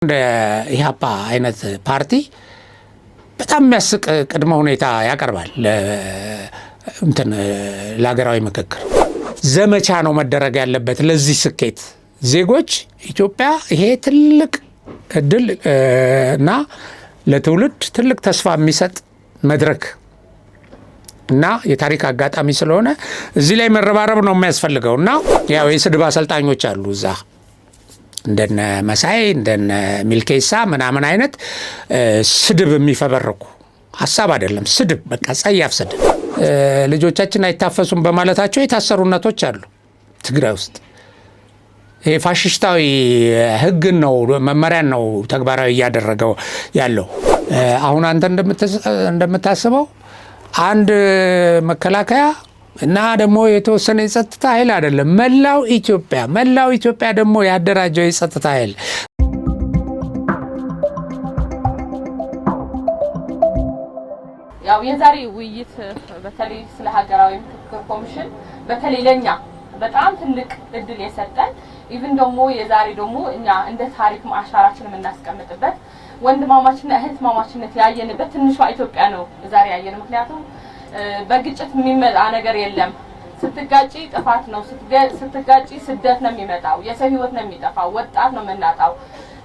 እንደ ኢህአፓ አይነት ፓርቲ በጣም የሚያስቅ ቅድመ ሁኔታ ያቀርባል። ለሀገራዊ ምክክር ዘመቻ ነው መደረግ ያለበት። ለዚህ ስኬት ዜጎች ኢትዮጵያ ይሄ ትልቅ እድል እና ለትውልድ ትልቅ ተስፋ የሚሰጥ መድረክ እና የታሪክ አጋጣሚ ስለሆነ እዚህ ላይ መረባረብ ነው የሚያስፈልገው እና ያው የስድብ አሰልጣኞች አሉ እዛ እንደነ መሳይ እንደነ ሚልኬሳ ምናምን አይነት ስድብ የሚፈበርኩ ሐሳብ አይደለም። ስድብ በቃ ጸያፍ ስድብ። ልጆቻችን አይታፈሱም በማለታቸው የታሰሩ እናቶች አሉ ትግራይ ውስጥ። ይሄ ፋሽስታዊ ሕግን ነው መመሪያን ነው ተግባራዊ እያደረገው ያለው። አሁን አንተ እንደምታስበው አንድ መከላከያ እና ደግሞ የተወሰነ የጸጥታ ኃይል አይደለም፣ መላው ኢትዮጵያ ደግሞ ያደራጀው የጸጥታ ኃይል። ያው የዛሬ ውይይት በተለይ ስለ ሀገራዊ ምክክር ኮሚሽን በተለይ ለኛ በጣም ትልቅ እድል የሰጠን ኢቭን ደግሞ የዛሬ ደግሞ እኛ እንደ ታሪክ ማሻራችን የምናስቀምጥበት ወንድማማችና እህትማማችነት ያየንበት ትንሿ ኢትዮጵያ ነው ዛሬ ያየን። ምክንያቱም በግጭት የሚመጣ ነገር የለም። ስትጋጪ ጥፋት ነው፣ ስትጋጪ ስደት ነው የሚመጣው፣ የሰው ህይወት ነው የሚጠፋው፣ ወጣት ነው የምናጣው፣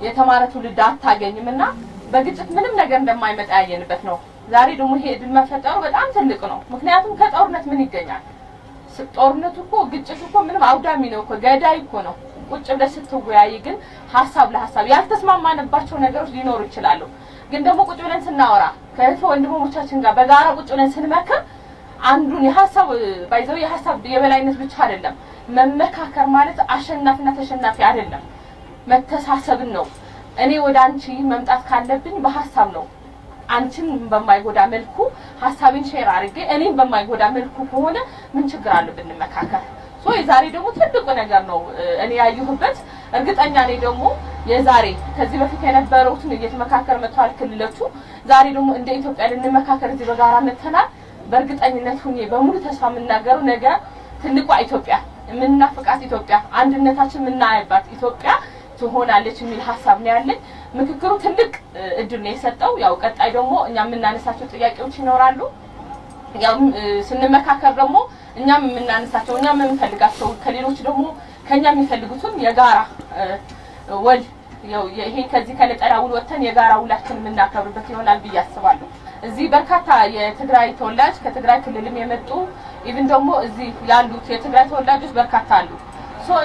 የተማረ ትውልድ አታገኝምና በግጭት ምንም ነገር እንደማይመጣ ያየንበት ነው። ዛሬ ደግሞ ይሄ እድል መፈጠሩ በጣም ትልቅ ነው። ምክንያቱም ከጦርነት ምን ይገኛል? ጦርነቱ እኮ ግጭቱ እኮ ምንም አውዳሚ ነው እኮ ገዳይ እኮ ነው። ቁጭ ብለሽ ስትወያይ ግን ሀሳብ ለሀሳብ ያልተስማማንባቸው ነገሮች ሊኖሩ ይችላሉ። ግን ደግሞ ቁጭ ብለን ስናወራ ከወንድሞቻችን ጋር በጋራ ቁጭ ብለን ስንመክር አንዱን የሀሳብ ባይዘው የሀሳብ የበላይነት ብቻ አይደለም። መመካከር ማለት አሸናፊና ተሸናፊ አይደለም፣ መተሳሰብን ነው። እኔ ወደ አንቺ መምጣት ካለብኝ በሀሳብ ነው። አንቺን በማይጎዳ መልኩ ሀሳቤን ሼር አድርጌ እኔን በማይጎዳ መልኩ ከሆነ ምን ችግር አለው ብንመካከር? የዛሬ ደግሞ ትልቁ ነገር ነው እኔ ያየሁበት። እርግጠኛ ነኝ ደግሞ የዛሬ ከዚህ በፊት የነበሩትን እየተመካከር መጥቷል ክልሎቹ። ዛሬ ደግሞ እንደ ኢትዮጵያ ልንመካከር እዚህ በጋራ መተናል። በእርግጠኝነት ሁኜ በሙሉ ተስፋ የምናገረው ነገ ትልቋ ኢትዮጵያ የምናፍቃት ኢትዮጵያ አንድነታችን የምናይባት ኢትዮጵያ ትሆናለች የሚል ሀሳብ ነው ያለኝ። ምክክሩ ትልቅ እድል ነው የሰጠው። ያው ቀጣይ ደግሞ እኛ የምናነሳቸው ጥያቄዎች ይኖራሉ። ያው ስንመካከር ደግሞ እኛም የምናነሳቸው እኛም የምንፈልጋቸው ከሌሎች ደግሞ ከኛ የሚፈልጉትን የጋራ ወል ይሄ ከዚህ ከነጠላ ውል ወጥተን የጋራ ውላችን የምናከብርበት ይሆናል ብዬ አስባለሁ። እዚህ በርካታ የትግራይ ተወላጅ ከትግራይ ክልልም የመጡ ኢቭን ደግሞ እዚህ ያሉት የትግራይ ተወላጆች በርካታ አሉ።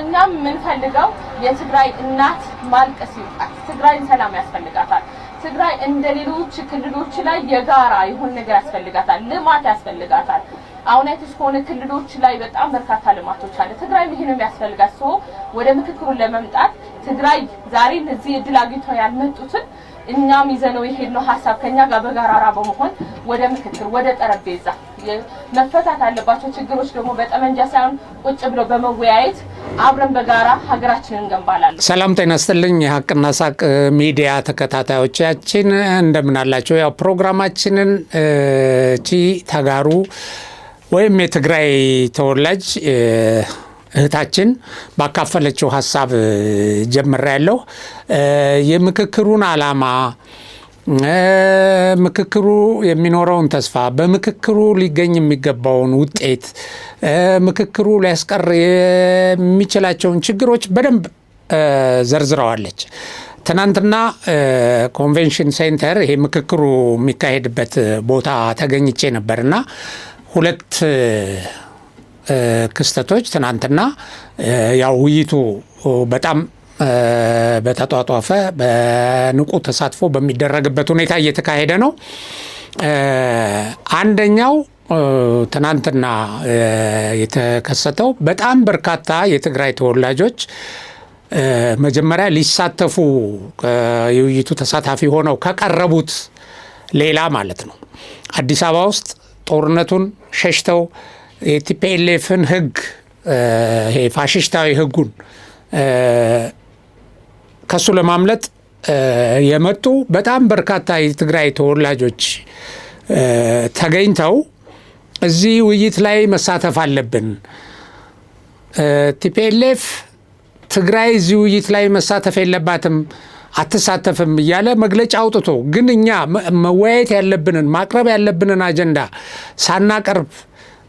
እኛም የምንፈልገው የትግራይ እናት ማልቀስ ይውጣት። ትግራይን ሰላም ያስፈልጋታል። ትግራይ እንደሌሎች ክልሎች ላይ የጋራ የሆነ ነገር ያስፈልጋታል፣ ልማት ያስፈልጋታል። አሁን አይተሽ ከሆነ ክልሎች ላይ በጣም በርካታ ልማቶች አለ። ትግራይ ይሄንም ያስፈልጋት። ወደ ምክክሩን ለመምጣት ትግራይ ዛሬ እዚህ እድል አግኝተው ያልመጡትን እኛም ይዘነው የሄድነው ሀሳብ ከኛ ጋር በጋራ በመሆን ወደ ምክክር ወደ ጠረጴዛ መፈታት አለባቸው ችግሮች ደግሞ በጠመንጃ ሳይሆን ቁጭ ብለው በመወያየት አብረን በጋራ ሀገራችንን እንገንባለን። ሰላም ጤና ይስጥልኝ የሀቅና ሳቅ ሚዲያ ተከታታዮቻችን እንደምን አላችሁ? ያው ፕሮግራማችንን ተጋሩ ወይም የትግራይ ተወላጅ እህታችን ባካፈለችው ሀሳብ ጀምሬያለሁ። የምክክሩን ዓላማ፣ ምክክሩ የሚኖረውን ተስፋ፣ በምክክሩ ሊገኝ የሚገባውን ውጤት፣ ምክክሩ ሊያስቀር የሚችላቸውን ችግሮች በደንብ ዘርዝረዋለች። ትናንትና ኮንቬንሽን ሴንተር ይሄ ምክክሩ የሚካሄድበት ቦታ ተገኝቼ ነበርና ሁለት ክስተቶች ትናንትና ያው ውይይቱ በጣም በተጧጧፈ በንቁ ተሳትፎ በሚደረግበት ሁኔታ እየተካሄደ ነው። አንደኛው ትናንትና የተከሰተው በጣም በርካታ የትግራይ ተወላጆች መጀመሪያ ሊሳተፉ የውይይቱ ተሳታፊ ሆነው ከቀረቡት ሌላ ማለት ነው አዲስ አበባ ውስጥ ጦርነቱን ሸሽተው የቲፒኤልኤፍን ህግ ይሄ ፋሽስታዊ ህጉን ከሱ ለማምለጥ የመጡ በጣም በርካታ የትግራይ ተወላጆች ተገኝተው እዚህ ውይይት ላይ መሳተፍ አለብን፣ ቲፒኤልኤፍ ትግራይ እዚህ ውይይት ላይ መሳተፍ የለባትም፣ አትሳተፍም እያለ መግለጫ አውጥቶ ግን እኛ መወያየት ያለብንን ማቅረብ ያለብንን አጀንዳ ሳናቀርብ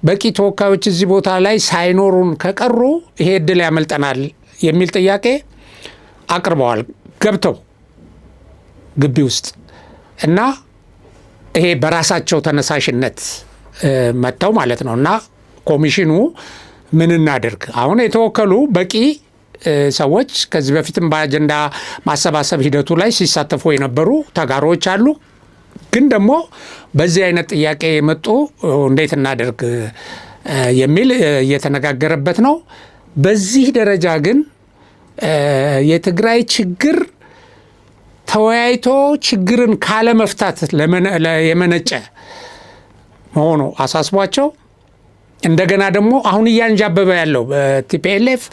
በቂ ተወካዮች እዚህ ቦታ ላይ ሳይኖሩን ከቀሩ ይሄ እድል ያመልጠናል የሚል ጥያቄ አቅርበዋል ገብተው ግቢ ውስጥ እና ይሄ በራሳቸው ተነሳሽነት መጥተው ማለት ነው። እና ኮሚሽኑ ምን እናድርግ አሁን የተወከሉ በቂ ሰዎች ከዚህ በፊትም በአጀንዳ ማሰባሰብ ሂደቱ ላይ ሲሳተፉ የነበሩ ተጋሮች አሉ። ግን ደግሞ በዚህ አይነት ጥያቄ የመጡ እንዴት እናደርግ የሚል እየተነጋገረበት ነው። በዚህ ደረጃ ግን የትግራይ ችግር ተወያይቶ ችግርን ካለመፍታት የመነጨ መሆኑ አሳስቧቸው እንደገና ደግሞ አሁን እያንዣበበ ያለው በቲፒኤልኤፍ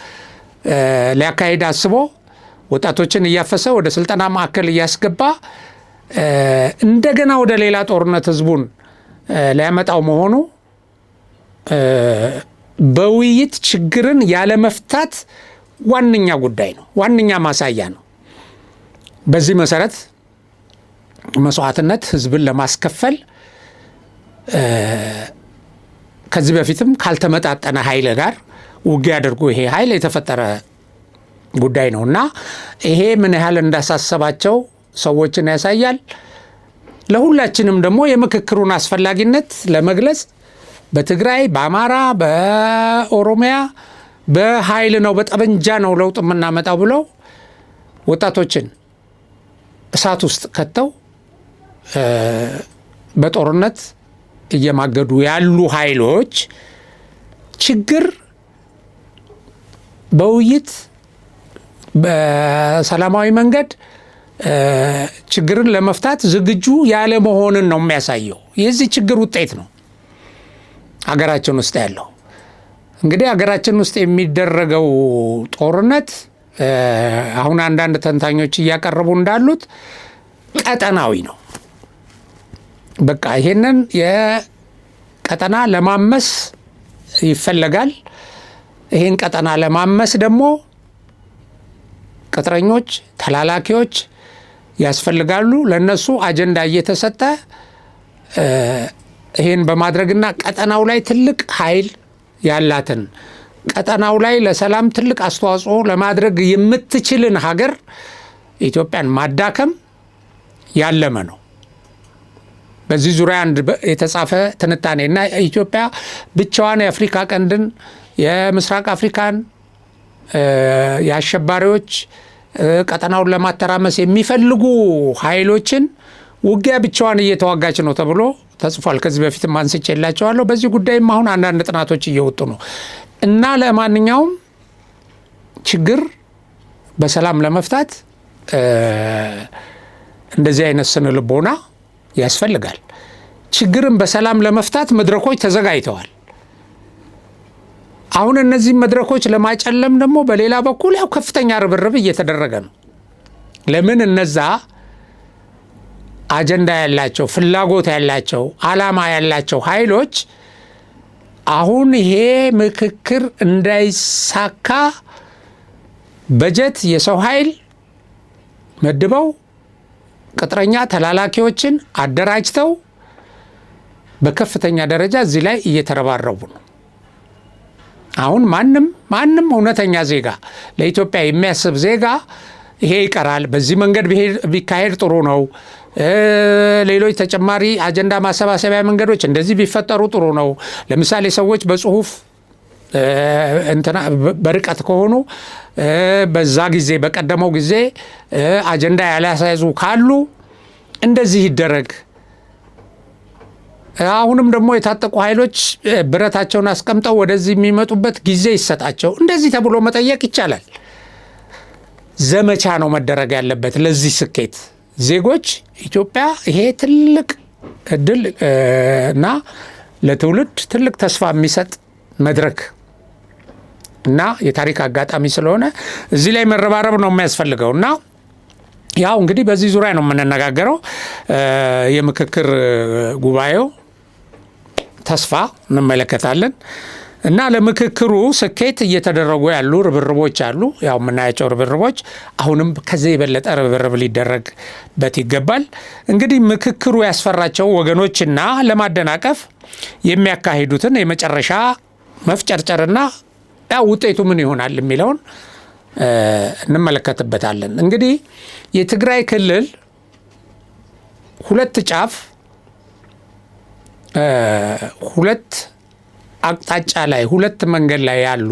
ሊያካሂድ አስቦ ወጣቶችን እያፈሰ ወደ ስልጠና ማዕከል እያስገባ እንደገና ወደ ሌላ ጦርነት ህዝቡን ሊያመጣው መሆኑ በውይይት ችግርን ያለመፍታት ዋነኛ ጉዳይ ነው፣ ዋነኛ ማሳያ ነው። በዚህ መሰረት መስዋዕትነት ህዝብን ለማስከፈል ከዚህ በፊትም ካልተመጣጠነ ኃይል ጋር ውጊያ አድርጎ ይሄ ኃይል የተፈጠረ ጉዳይ ነው እና ይሄ ምን ያህል እንዳሳሰባቸው ሰዎችን ያሳያል። ለሁላችንም ደግሞ የምክክሩን አስፈላጊነት ለመግለጽ በትግራይ፣ በአማራ፣ በኦሮሚያ በኃይል ነው በጠመንጃ ነው ለውጥ የምናመጣው ብለው ወጣቶችን እሳት ውስጥ ከተው በጦርነት እየማገዱ ያሉ ኃይሎች ችግር በውይይት በሰላማዊ መንገድ ችግርን ለመፍታት ዝግጁ ያለ መሆንን ነው የሚያሳየው። የዚህ ችግር ውጤት ነው ሀገራችን ውስጥ ያለው። እንግዲህ ሀገራችን ውስጥ የሚደረገው ጦርነት አሁን አንዳንድ ተንታኞች እያቀረቡ እንዳሉት ቀጠናዊ ነው። በቃ ይሄንን የቀጠና ለማመስ ይፈለጋል። ይሄን ቀጠና ለማመስ ደግሞ ቅጥረኞች፣ ተላላኪዎች ያስፈልጋሉ። ለነሱ አጀንዳ እየተሰጠ ይሄን በማድረግና ቀጠናው ላይ ትልቅ ኃይል ያላትን ቀጠናው ላይ ለሰላም ትልቅ አስተዋጽኦ ለማድረግ የምትችልን ሀገር ኢትዮጵያን ማዳከም ያለመ ነው። በዚህ ዙሪያ አንድ የተጻፈ ትንታኔና ኢትዮጵያ ብቻዋን የአፍሪካ ቀንድን የምስራቅ አፍሪካን የአሸባሪዎች ቀጠናውን ለማተራመስ የሚፈልጉ ኃይሎችን ውጊያ ብቻዋን እየተዋጋች ነው ተብሎ ተጽፏል። ከዚህ በፊትም አንስቼላቸዋለሁ። በዚህ ጉዳይም አሁን አንዳንድ ጥናቶች እየወጡ ነው እና ለማንኛውም ችግር በሰላም ለመፍታት እንደዚህ አይነት ስነ ልቦና ያስፈልጋል። ችግርን በሰላም ለመፍታት መድረኮች ተዘጋጅተዋል። አሁን እነዚህ መድረኮች ለማጨለም ደግሞ በሌላ በኩል ያው ከፍተኛ ርብርብ እየተደረገ ነው። ለምን እነዛ አጀንዳ ያላቸው ፍላጎት ያላቸው ዓላማ ያላቸው ኃይሎች አሁን ይሄ ምክክር እንዳይሳካ በጀት የሰው ኃይል መድበው ቅጥረኛ ተላላኪዎችን አደራጅተው በከፍተኛ ደረጃ እዚህ ላይ እየተረባረቡ ነው። አሁን ማንም እውነተኛ ዜጋ ለኢትዮጵያ የሚያስብ ዜጋ ይሄ ይቀራል፣ በዚህ መንገድ ቢካሄድ ጥሩ ነው፣ ሌሎች ተጨማሪ አጀንዳ ማሰባሰቢያ መንገዶች እንደዚህ ቢፈጠሩ ጥሩ ነው። ለምሳሌ ሰዎች በጽሁፍ በርቀት ከሆኑ በዛ ጊዜ በቀደመው ጊዜ አጀንዳ ያላሳያዙ ካሉ እንደዚህ ይደረግ። አሁንም ደግሞ የታጠቁ ኃይሎች ብረታቸውን አስቀምጠው ወደዚህ የሚመጡበት ጊዜ ይሰጣቸው። እንደዚህ ተብሎ መጠየቅ ይቻላል። ዘመቻ ነው መደረግ ያለበት ለዚህ ስኬት። ዜጎች ኢትዮጵያ ይሄ ትልቅ እድል እና ለትውልድ ትልቅ ተስፋ የሚሰጥ መድረክ እና የታሪክ አጋጣሚ ስለሆነ እዚህ ላይ መረባረብ ነው የሚያስፈልገው እና ያው እንግዲህ በዚህ ዙሪያ ነው የምንነጋገረው። የምክክር ጉባኤው ተስፋ እንመለከታለን። እና ለምክክሩ ስኬት እየተደረጉ ያሉ ርብርቦች አሉ። ያው የምናያቸው ርብርቦች አሁንም ከዚህ የበለጠ ርብርብ ሊደረግበት ይገባል። እንግዲህ ምክክሩ ያስፈራቸው ወገኖችና ለማደናቀፍ የሚያካሂዱትን የመጨረሻ መፍጨርጨርና ያው ውጤቱ ምን ይሆናል የሚለውን እንመለከትበታለን። እንግዲህ የትግራይ ክልል ሁለት ጫፍ ሁለት አቅጣጫ ላይ ሁለት መንገድ ላይ ያሉ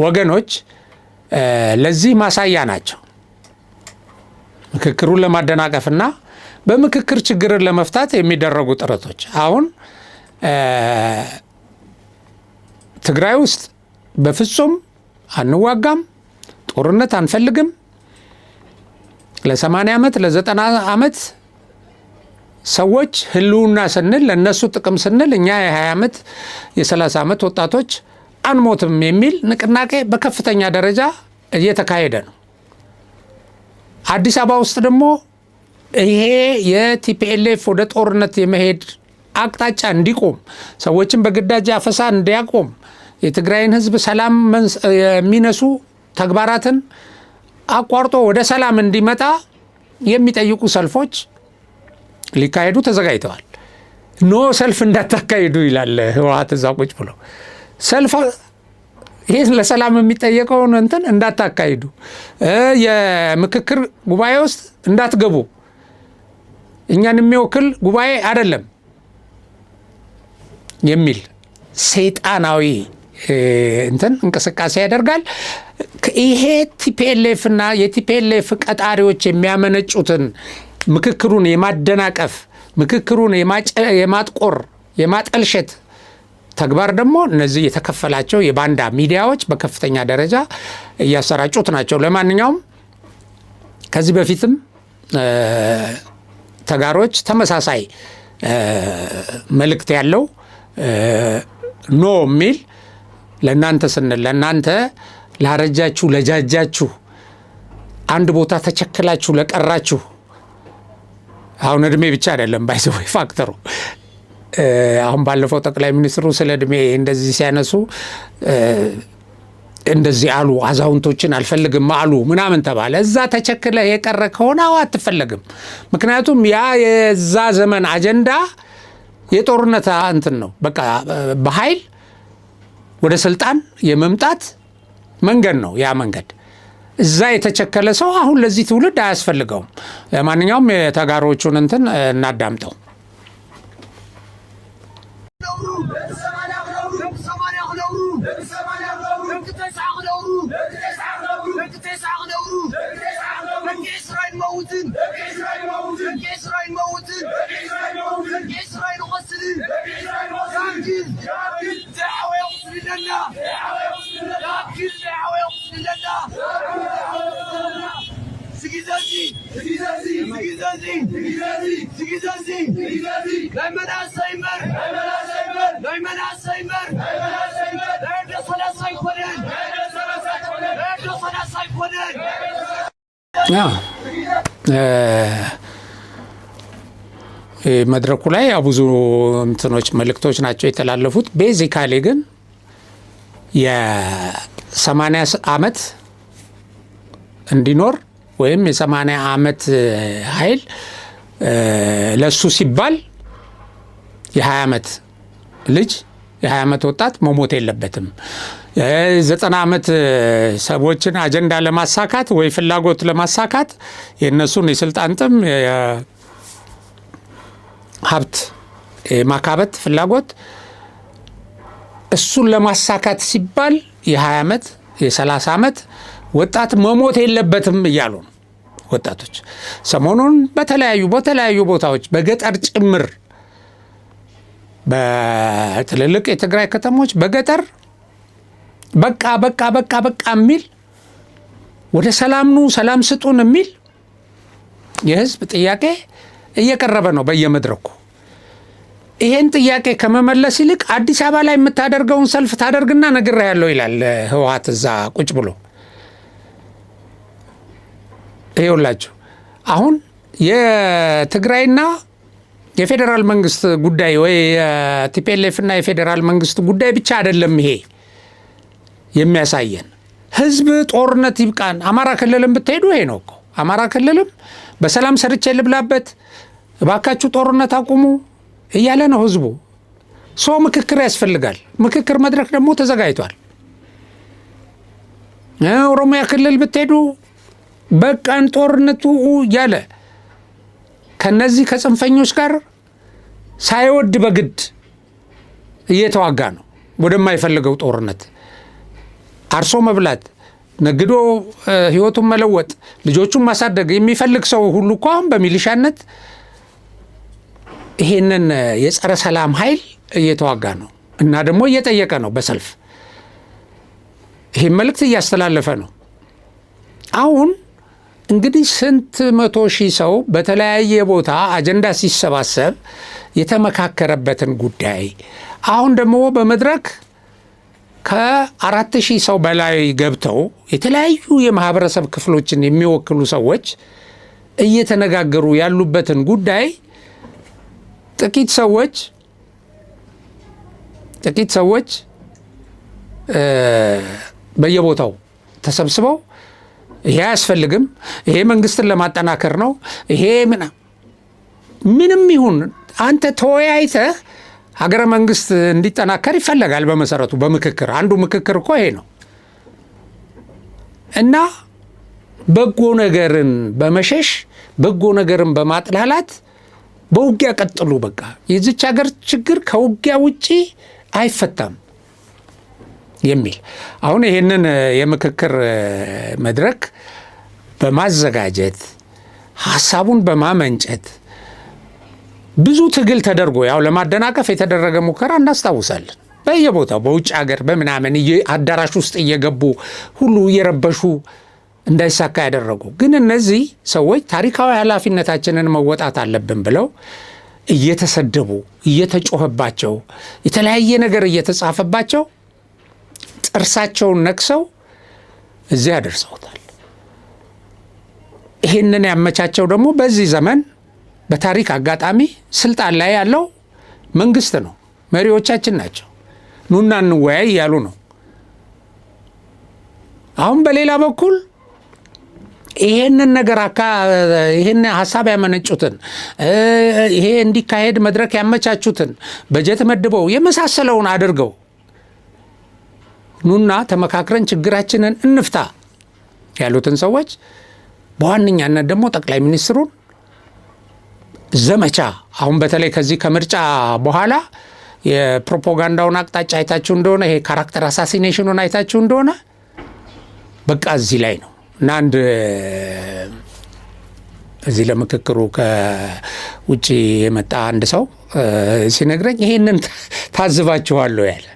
ወገኖች ለዚህ ማሳያ ናቸው። ምክክሩን ለማደናቀፍና በምክክር ችግርን ለመፍታት የሚደረጉ ጥረቶች አሁን ትግራይ ውስጥ በፍጹም አንዋጋም፣ ጦርነት አንፈልግም፣ ለ80 ዓመት ለ90 ዓመት ሰዎች ህልውና ስንል ለነሱ ጥቅም ስንል እኛ የ20 ዓመት የ30 ዓመት ወጣቶች አንሞትም የሚል ንቅናቄ በከፍተኛ ደረጃ እየተካሄደ ነው። አዲስ አበባ ውስጥ ደግሞ ይሄ የቲፒኤልኤፍ ወደ ጦርነት የመሄድ አቅጣጫ እንዲቆም፣ ሰዎችን በግዳጅ አፈሳ እንዲያቆም፣ የትግራይን ህዝብ ሰላም የሚነሱ ተግባራትን አቋርጦ ወደ ሰላም እንዲመጣ የሚጠይቁ ሰልፎች ሊካሄዱ ተዘጋጅተዋል። ኖ ሰልፍ እንዳታካሂዱ ይላል ህወሓት እዛ ቁጭ ብሎ። ሰልፍ ይሄ ለሰላም የሚጠየቀውን እንትን እንዳታካሂዱ፣ የምክክር ጉባኤ ውስጥ እንዳትገቡ፣ እኛን የሚወክል ጉባኤ አይደለም የሚል ሰይጣናዊ እንትን እንቅስቃሴ ያደርጋል። ይሄ ቲፒኤልኤፍ እና የቲፒኤልኤፍ ቀጣሪዎች የሚያመነጩትን ምክክሩን የማደናቀፍ ምክክሩን የማጥቆር የማጠልሸት ተግባር ደግሞ እነዚህ የተከፈላቸው የባንዳ ሚዲያዎች በከፍተኛ ደረጃ እያሰራጩት ናቸው። ለማንኛውም ከዚህ በፊትም ተጋሮች ተመሳሳይ መልእክት ያለው ኖ የሚል ለእናንተ ስንል ለእናንተ ላረጃችሁ ለጃጃችሁ አንድ ቦታ ተቸክላችሁ ለቀራችሁ አሁን እድሜ ብቻ አይደለም ባይዘው ፋክተሩ አሁን ባለፈው ጠቅላይ ሚኒስትሩ ስለ እድሜ እንደዚህ ሲያነሱ እንደዚህ አሉ፣ አዛውንቶችን አልፈልግም አሉ ምናምን ተባለ። እዛ ተቸክለ የቀረ ከሆነ አትፈለግም። ምክንያቱም ያ የዛ ዘመን አጀንዳ የጦርነት እንትን ነው። በቃ በኃይል ወደ ስልጣን የመምጣት መንገድ ነው ያ መንገድ። እዛ የተቸከለ ሰው አሁን ለዚህ ትውልድ አያስፈልገውም። ለማንኛውም የተጋሮቹን እንትን እናዳምጠው። መድረኩ ላይ ብዙ እንትኖች መልእክቶች ናቸው የተላለፉት። ቤዚካሊ ግን የ80 ዓመት እንዲኖር ወይም የ80 ዓመት ኃይል ለሱ ሲባል የ20 ዓመት ልጅ የ20 ዓመት ወጣት መሞት የለበትም። 90 ዓመት ሰዎችን አጀንዳ ለማሳካት ወይ ፍላጎት ለማሳካት የእነሱን የስልጣን ጥም ሀብት ማካበት ፍላጎት እሱን ለማሳካት ሲባል የ20 ዓመት የ30 ዓመት ወጣት መሞት የለበትም እያሉ ነው ወጣቶች። ሰሞኑን በተለያዩ ቦታዎች በገጠር ጭምር በትልልቅ የትግራይ ከተሞች በገጠር በቃ የሚል ወደ ሰላም ስጡን የሚል የህዝብ ጥያቄ እየቀረበ ነው በየመድረኩ። ይሄን ጥያቄ ከመመለስ ይልቅ አዲስ አበባ ላይ የምታደርገውን ሰልፍ ታደርግና ነግሬሃለሁ ይላል ህወሓት እዛ ቁጭ ብሎ። ይኸውላችሁ አሁን የትግራይና የፌዴራል መንግስት ጉዳይ ወይ ቲፒኤልኤፍ እና የፌዴራል መንግስት ጉዳይ ብቻ አይደለም። ይሄ የሚያሳየን ህዝብ ጦርነት ይብቃን። አማራ ክልልም ብትሄዱ ይሄ ነው እኮ። አማራ ክልልም በሰላም ሰርቼ ልብላበት፣ እባካችሁ ጦርነት አቁሙ እያለ ነው ህዝቡ። ሰው ምክክር ያስፈልጋል። ምክክር መድረክ ደግሞ ተዘጋጅቷል። ኦሮሚያ ክልል ብትሄዱ በቃን ጦርነቱ እያለ ከነዚህ ከጽንፈኞች ጋር ሳይወድ በግድ እየተዋጋ ነው ወደማይፈልገው ጦርነት። አርሶ መብላት፣ ነግዶ ህይወቱን መለወጥ፣ ልጆቹን ማሳደግ የሚፈልግ ሰው ሁሉ እኮ አሁን በሚሊሻነት ይሄንን የጸረ ሰላም ኃይል እየተዋጋ ነው እና ደግሞ እየጠየቀ ነው በሰልፍ። ይሄን መልእክት እያስተላለፈ ነው። አሁን እንግዲህ ስንት መቶ ሺህ ሰው በተለያየ ቦታ አጀንዳ ሲሰባሰብ የተመካከረበትን ጉዳይ አሁን ደግሞ በመድረክ ከ4000 ሰው በላይ ገብተው የተለያዩ የማህበረሰብ ክፍሎችን የሚወክሉ ሰዎች እየተነጋገሩ ያሉበትን ጉዳይ ጥቂት ሰዎች በየቦታው ተሰብስበው ይሄ አያስፈልግም፣ ይሄ መንግስትን ለማጠናከር ነው፣ ይሄ ምንም ይሁን አንተ ተወያይተህ ሀገረ መንግስት እንዲጠናከር ይፈለጋል። በመሰረቱ በምክክር አንዱ ምክክር እኮ ይሄ ነው እና በጎ ነገርን በመሸሽ በጎ ነገርን በማጥላላት በውጊያ ቀጥሉ። በቃ የዚች ሀገር ችግር ከውጊያ ውጪ አይፈታም የሚል አሁን ይሄንን የምክክር መድረክ በማዘጋጀት ሀሳቡን በማመንጨት ብዙ ትግል ተደርጎ ያው ለማደናቀፍ የተደረገ ሙከራ እናስታውሳለን። በየቦታው በውጭ ሀገር በምናምን አዳራሽ ውስጥ እየገቡ ሁሉ እየረበሹ እንዳይሳካ ያደረጉ። ግን እነዚህ ሰዎች ታሪካዊ ኃላፊነታችንን መወጣት አለብን ብለው እየተሰደቡ እየተጮኸባቸው የተለያየ ነገር እየተጻፈባቸው ጥርሳቸውን ነክሰው እዚያ ያደርሰውታል። ይህንን ያመቻቸው ደግሞ በዚህ ዘመን በታሪክ አጋጣሚ ስልጣን ላይ ያለው መንግስት ነው፣ መሪዎቻችን ናቸው። ኑና እንወያይ ያሉ ነው። አሁን በሌላ በኩል ይሄንን ነገር ይሄን ሀሳብ ያመነጩትን ይሄ እንዲካሄድ መድረክ ያመቻቹትን በጀት መድበው የመሳሰለውን አድርገው ኑና ተመካክረን ችግራችንን እንፍታ ያሉትን ሰዎች በዋነኛነት ደግሞ ጠቅላይ ሚኒስትሩን ዘመቻ አሁን በተለይ ከዚህ ከምርጫ በኋላ የፕሮፓጋንዳውን አቅጣጫ አይታችሁ እንደሆነ ይሄ ካራክተር አሳሲኔሽኑን አይታችሁ እንደሆነ በቃ እዚህ ላይ ነው እና አንድ እዚህ ለምክክሩ ከውጭ የመጣ አንድ ሰው ሲነግረኝ ይሄንን ታዝባችኋለሁ ያለ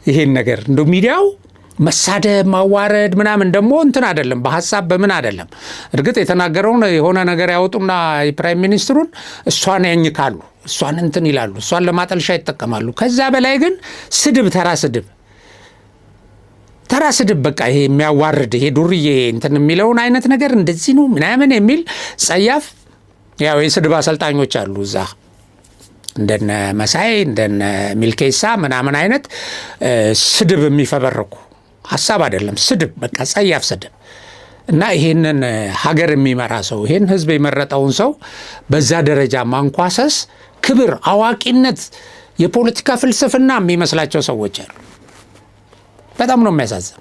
ይሄን ነገር እንደ ሚዲያው መሳደብ ማዋረድ ምናምን ደግሞ እንትን አይደለም፣ በሐሳብ በምን አይደለም። እርግጥ የተናገረውን የሆነ ነገር ያወጡና የፕራይም ሚኒስትሩን እሷን ያኝካሉ፣ እሷን እንትን ይላሉ፣ እሷን ለማጠልሻ ይጠቀማሉ። ከዛ በላይ ግን ስድብ፣ ተራ ስድብ በቃ ይሄ የሚያዋርድ ይሄ ዱርዬ እንትን የሚለውን አይነት ነገር እንደዚህ ነው ምናምን የሚል ጸያፍ ያው የስድብ አሰልጣኞች አሉ እዛ እንደነ መሳይ እንደነ ሚልኬሳ ምናምን አይነት ስድብ የሚፈበረኩ ሐሳብ አይደለም ስድብ በቃ ጸያፍ ስድብ እና ይሄንን ሀገር የሚመራ ሰው ይሄን ህዝብ የመረጠውን ሰው በዛ ደረጃ ማንኳሰስ ክብር፣ አዋቂነት፣ የፖለቲካ ፍልስፍና የሚመስላቸው ሰዎች አሉ። በጣም ነው የሚያሳዝን።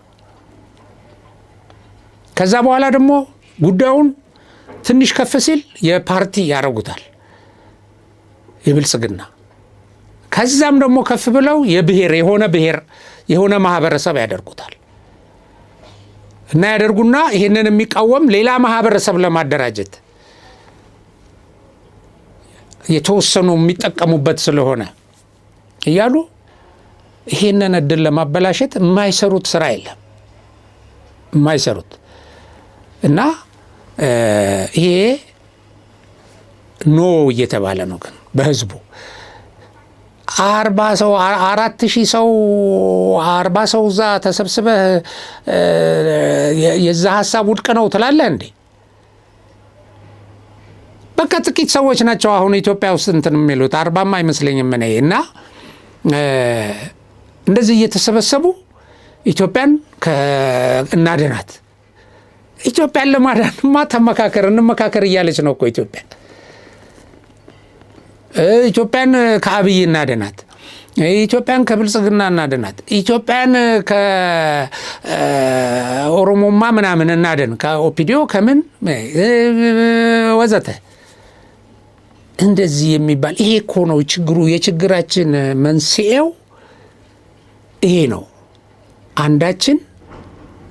ከዛ በኋላ ደግሞ ጉዳዩን ትንሽ ከፍ ሲል የፓርቲ ያረጉታል የብልጽግና። ከዛም ደግሞ ከፍ ብለው የብሔር የሆነ ማህበረሰብ ያደርጉታል እና ያደርጉና ይሄንን የሚቃወም ሌላ ማህበረሰብ ለማደራጀት የተወሰኑ የሚጠቀሙበት ስለሆነ እያሉ ይሄንን እድል ለማበላሸት የማይሰሩት ስራ የለም የማይሰሩት እና ይሄ ኖ እየተባለ ነው። ግን በህዝቡ 40 ሰው 4000 ሰው 40 ሰው እዛ ተሰብስበህ የዛ ሐሳብ ውድቅ ነው ትላለህ እንዴ? በቃ ጥቂት ሰዎች ናቸው አሁን ኢትዮጵያ ውስጥ እንትን የሚሉት 40 አይመስለኝም እኔ እና እንደዚህ እየተሰበሰቡ ኢትዮጵያን እናድናት። ኢትዮጵያን ለማዳንማ እንመካከር እያለች ነው እኮ ኢትዮጵያ። ኢትዮጵያን ከአብይ እናድናት፣ ኢትዮጵያን ከብልጽግና እናድናት፣ ኢትዮጵያን ከኦሮሞማ ምናምን እናድን፣ ከኦፒዲዮ ከምን ወዘተ እንደዚህ የሚባል ይሄ እኮ ነው ችግሩ። የችግራችን መንስኤው ይሄ ነው። አንዳችን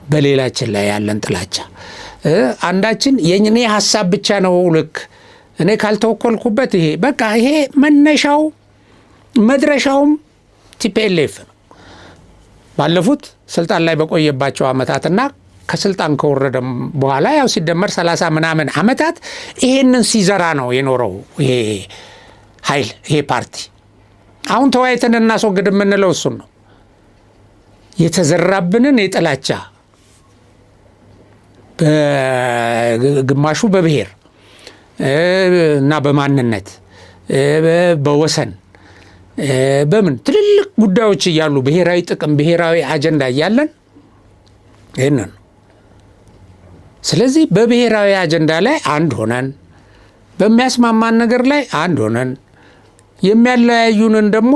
በሌላችን ላይ ያለን ጥላቻ፣ አንዳችን የኔ ሀሳብ ብቻ ነው ልክ፣ እኔ ካልተወከልኩበት ይሄ በቃ ይሄ መነሻው መድረሻውም ቲፒኤልኤፍ ነው። ባለፉት ስልጣን ላይ በቆየባቸው ዓመታትና ከስልጣን ከወረደ በኋላ ያው ሲደመር 30 ምናምን ዓመታት ይሄንን ሲዘራ ነው የኖረው ይሄ ኃይል ይሄ ፓርቲ። አሁን ተወያይተን እናስወግድ የምንለው እሱን ነው። የተዘራብንን የጥላቻ በግማሹ በብሔር እና በማንነት በወሰን በምን ትልልቅ ጉዳዮች እያሉ ብሔራዊ ጥቅም ብሔራዊ አጀንዳ እያለን ይሄንን። ስለዚህ በብሔራዊ አጀንዳ ላይ አንድ ሆነን በሚያስማማን ነገር ላይ አንድ ሆነን የሚያለያዩንን ደግሞ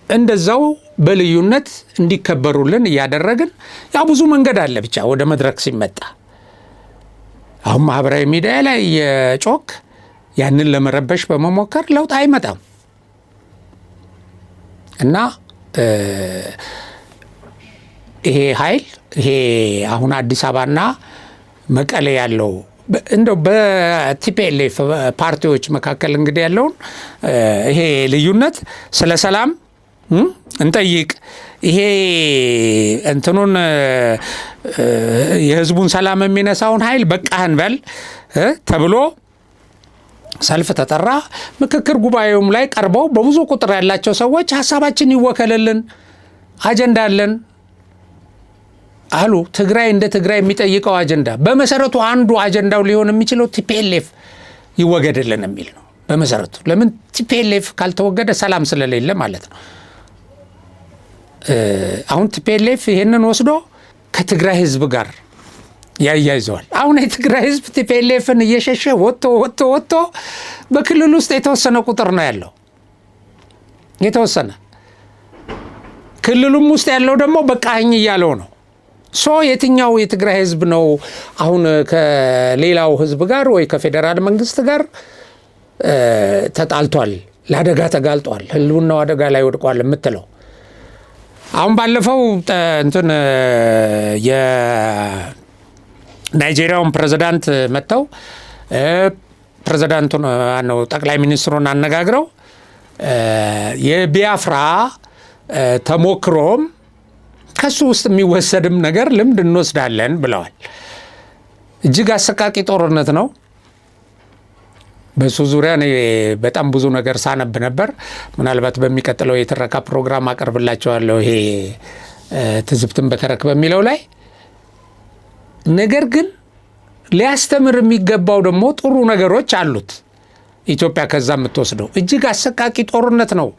እንደዛው በልዩነት እንዲከበሩልን እያደረግን ያው ብዙ መንገድ አለ ብቻ ወደ መድረክ ሲመጣ። አሁን ማህበራዊ ሚዲያ ላይ የጮክ ያንን ለመረበሽ በመሞከር ለውጥ አይመጣም እና ይሄ ኃይል ይሄ አሁን አዲስ አበባና መቀሌ ያለው እንደው በቲፒኤልኤፍ ፓርቲዎች መካከል እንግዲህ ያለውን ይሄ ልዩነት ስለ ሰላም እንጠይቅ፣ ይሄ እንትኑን የህዝቡን ሰላም የሚነሳውን ኃይል በቃህን በል ተብሎ ሰልፍ ተጠራ። ምክክር ጉባኤውም ላይ ቀርበው በብዙ ቁጥር ያላቸው ሰዎች ሀሳባችን ይወከልልን አጀንዳ አለን አሉ። ትግራይ እንደ ትግራይ የሚጠይቀው አጀንዳ በመሰረቱ አንዱ አጀንዳው ሊሆን የሚችለው ቲፒኤልኤፍ ይወገድልን የሚል ነው በመሰረቱ። ለምን ቲፒኤልኤፍ ካልተወገደ ሰላም ስለሌለ ማለት ነው። አሁን ቲፒኤልኤፍ ይሄንን ወስዶ ከትግራይ ህዝብ ጋር ያያይዘዋል። አሁን የትግራይ ህዝብ ቲፒኤልኤፍን እየሸሸ ወጥቶ በክልል ውስጥ የተወሰነ ቁጥር ነው ያለው። የተወሰነ ክልሉም ውስጥ ያለው ደግሞ በቃኝ እያለው ነው። የትኛው የትግራይ ህዝብ ነው አሁን ከሌላው ህዝብ ጋር ወይ ከፌዴራል መንግስት ጋር ተጣልቷል፣ ለአደጋ ተጋልጧል፣ ህልውናው አደጋ ላይ ወድቋል የምትለው? አሁን ባለፈው እንትን የናይጄሪያውን ፕሬዝዳንት መጥተው ፕሬዝዳንቱን ነው ጠቅላይ ሚኒስትሩን አነጋግረው የቢያፍራ ተሞክሮም ከሱ ውስጥ የሚወሰድም ነገር ልምድ እንወስዳለን ብለዋል። እጅግ አሰቃቂ ጦርነት ነው። በሱ ዙሪያ እኔ በጣም ብዙ ነገር ሳነብ ነበር። ምናልባት በሚቀጥለው የትረካ ፕሮግራም አቀርብላቸዋለሁ ይሄ ትዝብትን በተረክ በሚለው ላይ። ነገር ግን ሊያስተምር የሚገባው ደግሞ ጥሩ ነገሮች አሉት። ኢትዮጵያ ከዛ የምትወስደው እጅግ አሰቃቂ ጦርነት ነው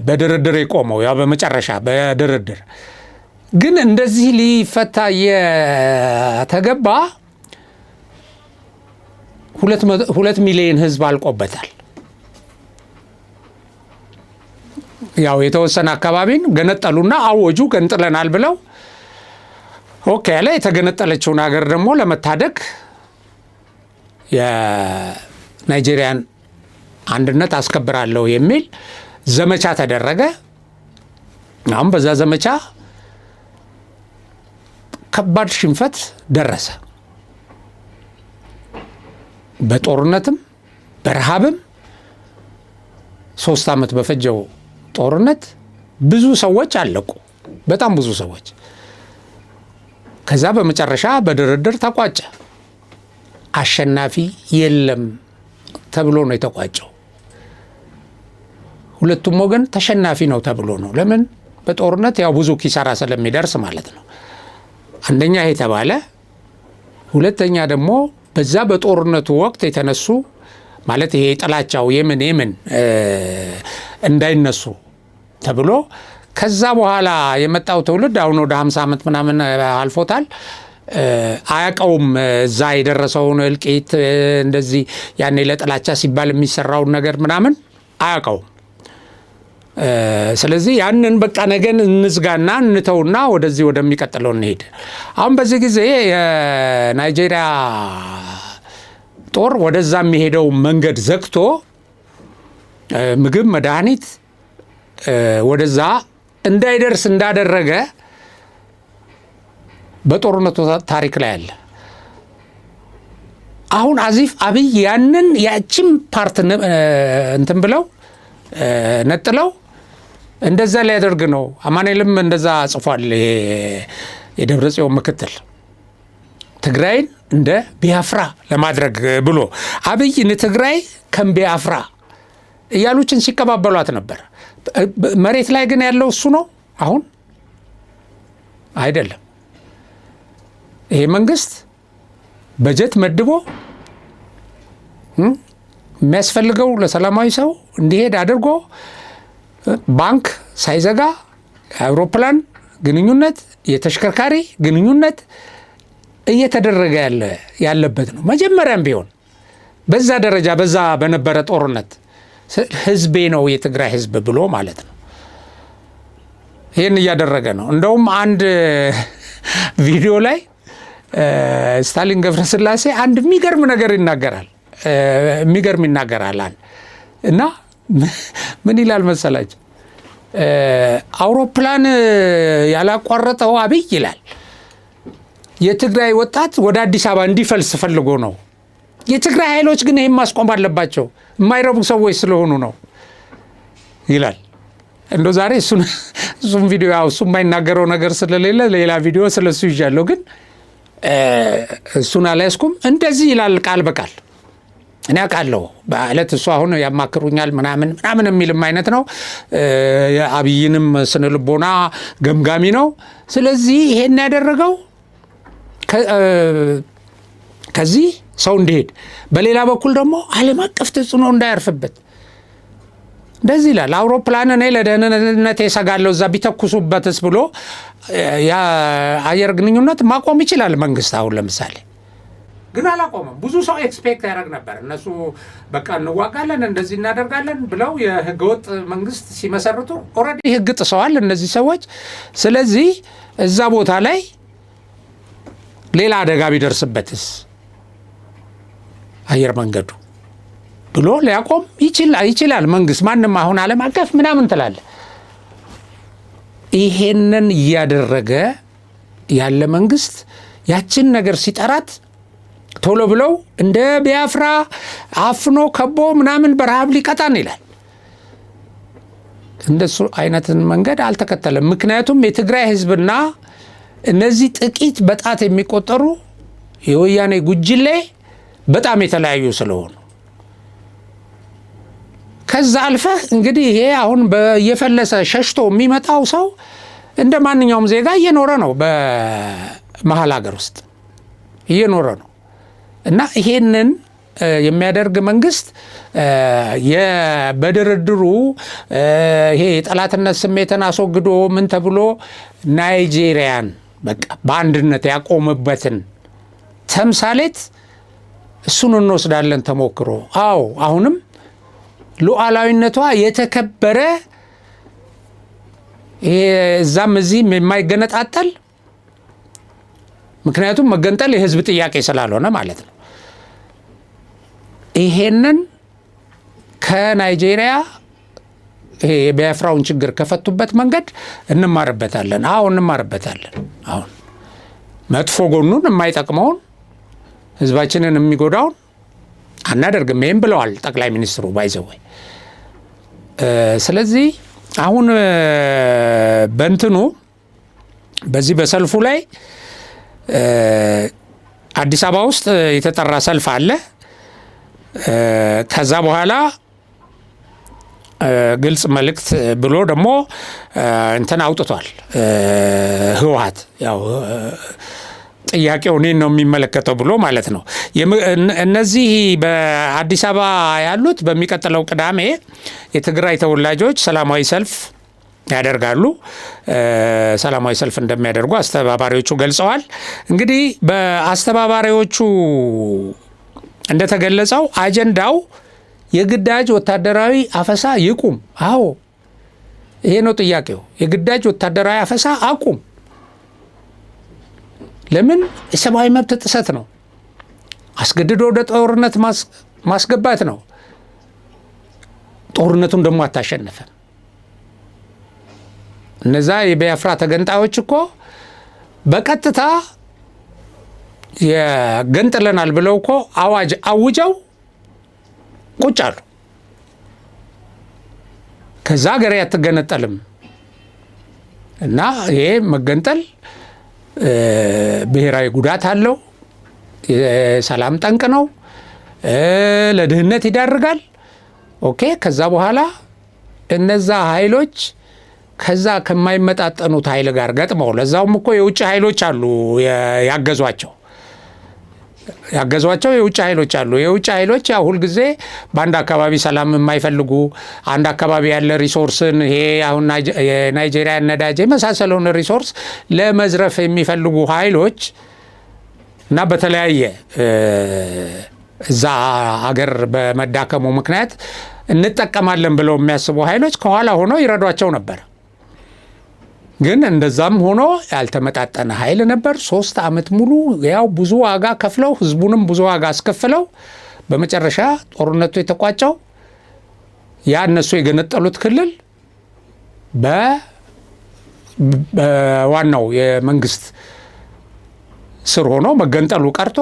በድርድር የቆመው። ያው በመጨረሻ በድርድር ግን እንደዚህ ሊፈታ የተገባ 2 ሚሊዮን ህዝብ አልቆበታል። ያው የተወሰነ አካባቢን ገነጠሉና አወጁ ገንጥለናል ብለው ኦኬ ያለ የተገነጠለችውን ሀገር ደግሞ ለመታደግ የናይጄሪያን አንድነት አስከብራለሁ የሚል ዘመቻ ተደረገ። አሁን በዛ ዘመቻ ከባድ ሽንፈት ደረሰ። በጦርነትም በረሃብም 3 ዓመት በፈጀው ጦርነት ብዙ ሰዎች አለቁ፣ በጣም ብዙ ሰዎች። ከዛ በመጨረሻ በድርድር ተቋጨ። አሸናፊ የለም ተብሎ ነው የተቋጨው። ሁለቱም ወገን ተሸናፊ ነው ተብሎ ነው። ለምን? በጦርነት ያው ብዙ ኪሳራ ስለሚደርስ ማለት ነው። አንደኛ ይሄ ተባለ። ሁለተኛ ደግሞ በዛ በጦርነቱ ወቅት የተነሱ ማለት ይሄ ጥላቻው የምን እንዳይነሱ ተብሎ ከዛ በኋላ የመጣው ትውልድ አሁን ወደ 50 ዓመት ምናምን አልፎታል። አያውቀውም እዛ የደረሰውን እልቂት እንደዚህ ያኔ ለጥላቻ ሲባል የሚሰራውን ነገር ምናምን አያውቀውም። ስለዚህ ያንን በቃ ነገን እንዝጋና እንተውና ወደዚህ ወደሚቀጥለው እንሄድ። አሁን በዚህ ጊዜ የናይጄሪያ ጦር ወደዛ የሚሄደው መንገድ ዘግቶ ምግብ፣ መድኃኒት ወደዛ እንዳይደርስ እንዳደረገ በጦርነቱ ታሪክ ላይ አለ። አሁን አብይ ያንን ያቺም ፓርት እንትን ብለው ነጥለው እንደዛ ሊያደርግ ነው። አማኑኤልም እንደዛ ጽፏል። የደብረጽዮን ምክትል ትግራይን እንደ ቢያፍራ ለማድረግ ብሎ አብይን ትግራይ ከምቢያፍራ እያሉችን ሲቀባበሏት ነበር። መሬት ላይ ግን ያለው እሱ ነው አሁን አይደለም። ይሄ መንግስት በጀት መድቦ የሚያስፈልገው ለሰላማዊ ሰው እንዲሄድ አድርጎ ባንክ ሳይዘጋ አውሮፕላን ግንኙነት፣ የተሽከርካሪ ግንኙነት እየተደረገ ያለበት ነው። መጀመሪያም ቢሆን በዛ ደረጃ በዛ በነበረ ጦርነት ህዝቤ ነው የትግራይ ህዝብ ብሎ ማለት ነው። ይህን እያደረገ ነው። እንደውም አንድ ቪዲዮ ላይ ስታሊን ገብረስላሴ አንድ የሚገርም ነገር ይናገራል። እና ምን ይላል መሰላችሁ? አውሮፕላን ያላቋረጠው አብይ ይላል የትግራይ ወጣት ወደ አዲስ አበባ እንዲፈልስ ፈልጎ ነው። የትግራይ ኃይሎች ግን ይህም ማስቆም አለባቸው፣ የማይረቡ ሰዎች ስለሆኑ ነው ይላል። እንደው ዛሬ እሱም ቪዲዮ ያው እሱ የማይናገረው ነገር ስለሌለ ሌላ ቪዲዮ ስለሱ ይዣለሁ፣ ግን እሱን አላያስኩም። እንደዚህ ይላል ቃል በቃል እኔ አውቃለሁ ማለት እሱ አሁን ያማክሩኛል ምናምን የሚልም አይነት ነው። አብይንም ስነ ልቦና ገምጋሚ ነው። ስለዚህ ይሄን ያደረገው ከዚህ ሰው እንዲሄድ፣ በሌላ በኩል ደግሞ ዓለም አቀፍ ተጽዕኖ እንዳያርፍበት እንደዚህ ይላል። አውሮፕላን እኔ ለደህንነት እሰጋለሁ እዛ ቢተኩሱበትስ ብሎ የአየር ግንኙነት ማቆም ይችላል መንግስት። አሁን ለምሳሌ ግን አላቆመም። ብዙ ሰው ኤክስፔክት ያደርግ ነበር። እነሱ በቃ እንዋጋለን እንደዚህ እናደርጋለን ብለው የህገወጥ መንግስት ሲመሰርቱ ኦልሬዲ ህግ ጥሰዋል እነዚህ ሰዎች። ስለዚህ እዛ ቦታ ላይ ሌላ አደጋ ቢደርስበትስ አየር መንገዱ ብሎ ሊያቆም ይችላል መንግስት። ማንም አሁን ዓለም አቀፍ ምናምን ትላለ። ይሄንን እያደረገ ያለ መንግስት ያችን ነገር ሲጠራት ቶሎ ብለው እንደ ቢያፍራ አፍኖ ከቦ ምናምን በረሃብ ሊቀጣን ይላል። እንደሱ አይነትን መንገድ አልተከተለም። ምክንያቱም የትግራይ ህዝብና እነዚህ ጥቂት በጣት የሚቆጠሩ የወያኔ ጉጅሌ በጣም የተለያዩ ስለሆኑ ከዛ አልፈህ እንግዲህ ይሄ አሁን በየፈለሰ ሸሽቶ የሚመጣው ሰው እንደ ማንኛውም ዜጋ እየኖረ ነው፣ በመሀል ሀገር ውስጥ እየኖረ ነው። እና ይሄንን የሚያደርግ መንግስት በድርድሩ ይሄ የጠላትነት ስሜትን አስወግዶ ምን ተብሎ ናይጄሪያን በቃ በአንድነት ያቆመበትን ተምሳሌት እሱን እንወስዳለን ተሞክሮ። አዎ አሁንም ሉዓላዊነቷ የተከበረ እዛም እዚህም የማይገነጣጠል፣ ምክንያቱም መገንጠል የህዝብ ጥያቄ ስላልሆነ ማለት ነው። ይሄንን ከናይጄሪያ የቢያፍራውን ችግር ከፈቱበት መንገድ እንማርበታለን። እንማርበታለን። አሁን መጥፎ ጎኑን የማይጠቅመውን ህዝባችንን የሚጎዳውን አናደርግም። ይሄን ብለዋል ጠቅላይ ሚኒስትሩ ባይዘወይ። ስለዚህ አሁን በእንትኑ በዚህ በሰልፉ ላይ አዲስ አበባ ውስጥ የተጠራ ሰልፍ አለ። ከዛ በኋላ ግልጽ መልእክት ብሎ ደግሞ እንትን አውጥቷል ህወሓት። ያው ጥያቄው እኔን ነው የሚመለከተው ብሎ ማለት ነው። እነዚህ በአዲስ አበባ ያሉት በሚቀጥለው ቅዳሜ የትግራይ ተወላጆች ሰላማዊ ሰልፍ ያደርጋሉ። ሰላማዊ ሰልፍ እንደሚያደርጉ አስተባባሪዎቹ ገልጸዋል። እንግዲህ በአስተባባሪዎቹ እንደተገለጸው አጀንዳው የግዳጅ ወታደራዊ አፈሳ ይቁም። አዎ ይሄ ነው ጥያቄው። የግዳጅ ወታደራዊ አፈሳ አቁም። ለምን? የሰብአዊ መብት ጥሰት ነው። አስገድዶ ወደ ጦርነት ማስገባት ነው። ጦርነቱን ደግሞ አታሸነፈም። እነዛ የቢያፍራ ተገንጣዮች እኮ በቀጥታ የገንጥለናል ብለው እኮ አዋጅ አውጀው ቁጭ አሉ። ከዛ ሀገር አትገነጠልም እና ይሄ መገንጠል ብሔራዊ ጉዳት አለው፣ የሰላም ጠንቅ ነው፣ ለድህነት ይዳርጋል። ኦኬ። ከዛ በኋላ እነዛ ኃይሎች ከዛ ከማይመጣጠኑት ኃይል ጋር ገጥመው ለዛውም እኮ የውጭ ኃይሎች አሉ ያገዟቸው የውጭ ኃይሎች አሉ። የውጭ ኃይሎች ያው ሁልጊዜ በአንድ አካባቢ ሰላም የማይፈልጉ አንድ አካባቢ ያለ ሪሶርስን ይሄ አሁን የናይጄሪያ ነዳጅ የመሳሰለውን ሪሶርስ ለመዝረፍ የሚፈልጉ ኃይሎች እና በተለያየ እዛ ሀገር በመዳከሙ ምክንያት እንጠቀማለን ብለው የሚያስቡ ኃይሎች ከኋላ ሆነው ይረዷቸው ነበር። ግን እንደዛም ሆኖ ያልተመጣጠነ ኃይል ነበር። 3 ዓመት ሙሉ ያው ብዙ ዋጋ ከፍለው ህዝቡንም ብዙ ዋጋ አስከፍለው በመጨረሻ ጦርነቱ የተቋጨው ያ እነሱ የገነጠሉት ክልል በዋናው የመንግስት ስር ሆኖ መገንጠሉ ቀርቶ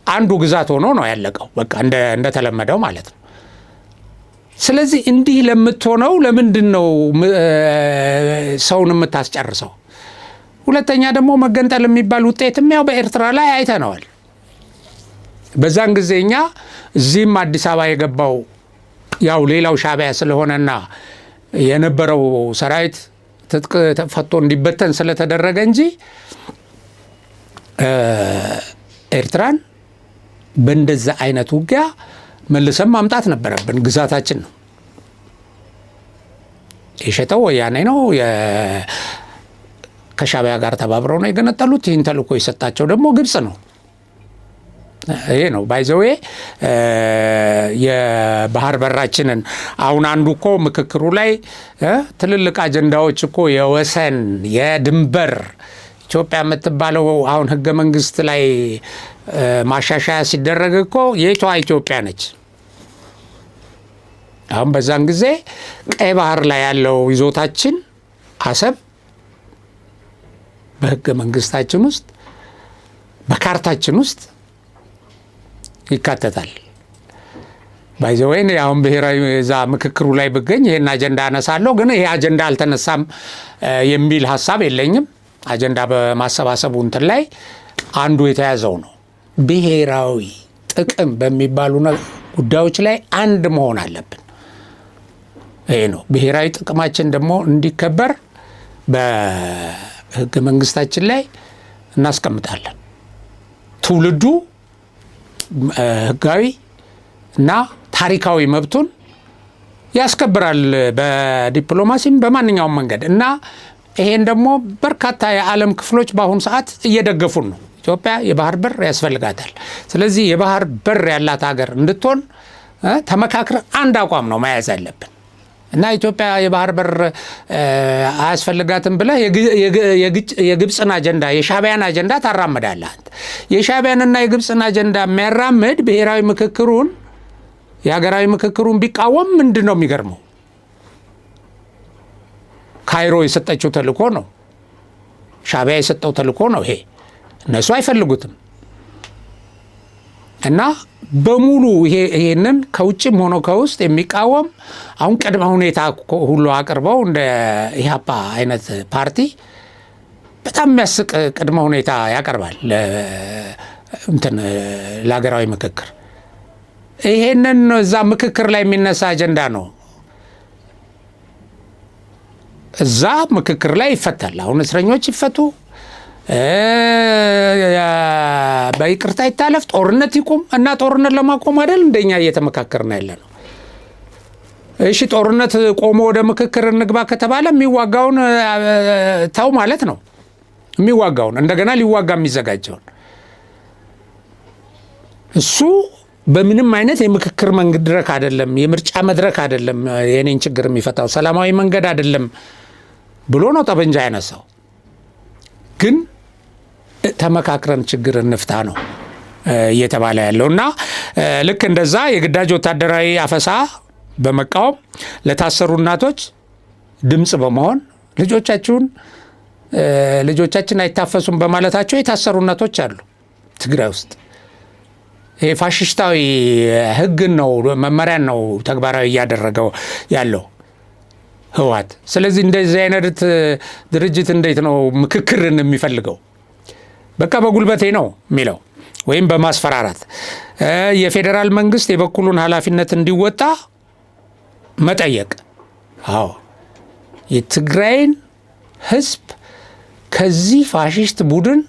አንዱ ግዛት ሆኖ ነው ያለቀው። በቃ እንደተለመደው ማለት ነው። ስለዚህ እንዲህ ለምትሆነው ለምንድን ነው ሰውን የምታስጨርሰው? ሁለተኛ ደግሞ መገንጠል የሚባል ውጤትም ያው በኤርትራ ላይ አይተነዋል። በዛን ጊዜ እኛ እዚህም አዲስ አበባ የገባው ያው ሌላው ሻዕቢያ ስለሆነና የነበረው ሰራዊት ትጥቅ ፈቶ እንዲበተን ስለተደረገ እንጂ ኤርትራን በእንደዛ አይነት ውጊያ መልሰን ማምጣት ነበረብን። ግዛታችን ነው። የሸጠው ወያኔ ነው። ከሻዕቢያ ጋር ተባብረው ነው የገነጠሉት። ይህን ተልእኮ የሰጣቸው ደግሞ ግብጽ ነው። ይሄ ነው ባይዘዌ የባህር በራችንን አሁን አንዱ እኮ ምክክሩ ላይ ትልልቅ አጀንዳዎች እኮ የወሰን የድንበር ኢትዮጵያ የምትባለው አሁን ህገ መንግስት ላይ ማሻሻያ ሲደረግ እኮ የቷ ኢትዮጵያ ነች? አሁን በዛን ጊዜ ቀይ ባህር ላይ ያለው ይዞታችን አሰብ በህገ መንግስታችን ውስጥ በካርታችን ውስጥ ይካተታል። ባይዘወይን አሁን ብሔራዊ እዛ ምክክሩ ላይ ብገኝ ይሄን አጀንዳ አነሳለሁ፣ ግን ይሄ አጀንዳ አልተነሳም የሚል ሀሳብ የለኝም። አጀንዳ በማሰባሰቡ እንትን ላይ አንዱ የተያዘው ነው። ብሔራዊ ጥቅም በሚባሉ ጉዳዮች ላይ አንድ መሆን አለብን። ይሄ ነው ብሔራዊ ጥቅማችን ደግሞ እንዲከበር በህገ መንግስታችን ላይ እናስቀምጣለን። ትውልዱ ህጋዊ እና ታሪካዊ መብቱን ያስከብራል በዲፕሎማሲም በማንኛውም መንገድ እና ይሄን ደግሞ በርካታ የዓለም ክፍሎች በአሁኑ ሰዓት እየደገፉን ነው። ኢትዮጵያ የባህር በር ያስፈልጋታል። ስለዚህ የባህር በር ያላት ሀገር እንድትሆን ተመካክረን አንድ አቋም ነው መያዝ ያለብን እና ኢትዮጵያ የባህር በር አያስፈልጋትም ብለህ የግብፅን አጀንዳ የሻዕቢያን አጀንዳ ታራምዳለህ። የሻዕቢያንና የግብፅን አጀንዳ የሚያራምድ ብሔራዊ ምክክሩን የሀገራዊ ምክክሩን ቢቃወም ምንድን ነው የሚገርመው? ካይሮ የሰጠችው ተልእኮ ነው። ሻዕቢያ የሰጠው ተልእኮ ነው። ይሄ እነሱ አይፈልጉትም እና በሙሉ ይሄንን ከውጭም ሆኖ ከውስጥ የሚቃወም አሁን ቅድመ ሁኔታ ሁሉ አቅርበው እንደ ኢህአፓ አይነት ፓርቲ በጣም የሚያስቅ ቅድመ ሁኔታ ያቀርባል ለሀገራዊ ምክክር። ይሄንን እዛ ምክክር ላይ የሚነሳ አጀንዳ ነው። እዛ ምክክር ላይ ይፈታል። አሁን እስረኞች ይፈቱ፣ በይቅርታ ይታለፍ፣ ጦርነት ይቁም እና ጦርነት ለማቆም አይደል እንደኛ እየተመካከርን ያለ ነው። እሺ ጦርነት ቆሞ ወደ ምክክር እንግባ ከተባለ የሚዋጋውን ተው ማለት ነው። የሚዋጋውን እንደገና ሊዋጋ የሚዘጋጀውን እሱ በምንም አይነት የምክክር መድረክ አይደለም፣ የምርጫ መድረክ አይደለም፣ የኔን ችግር የሚፈታው ሰላማዊ መንገድ አይደለም ብሎ ነው ጠበንጃ ያነሳው። ግን ተመካክረን ችግር እንፍታ ነው እየተባለ ያለው እና ልክ እንደዛ የግዳጅ ወታደራዊ አፈሳ በመቃወም ለታሰሩ እናቶች ድምፅ በመሆን ልጆቻችን አይታፈሱም በማለታቸው የታሰሩ እናቶች አሉ ትግራይ ውስጥ። ይሄ ፋሽስታዊ ሕግን ነው መመሪያን ነው ተግባራዊ እያደረገው ያለው ህወሓት። ስለዚህ እንደዚህ አይነት ድርጅት እንዴት ነው ምክክርን የሚፈልገው? በቃ በጉልበቴ ነው የሚለው ወይም በማስፈራራት የፌዴራል መንግስት የበኩሉን ኃላፊነት እንዲወጣ መጠየቅ። አዎ የትግራይን ህዝብ ከዚህ ፋሽስት ቡድን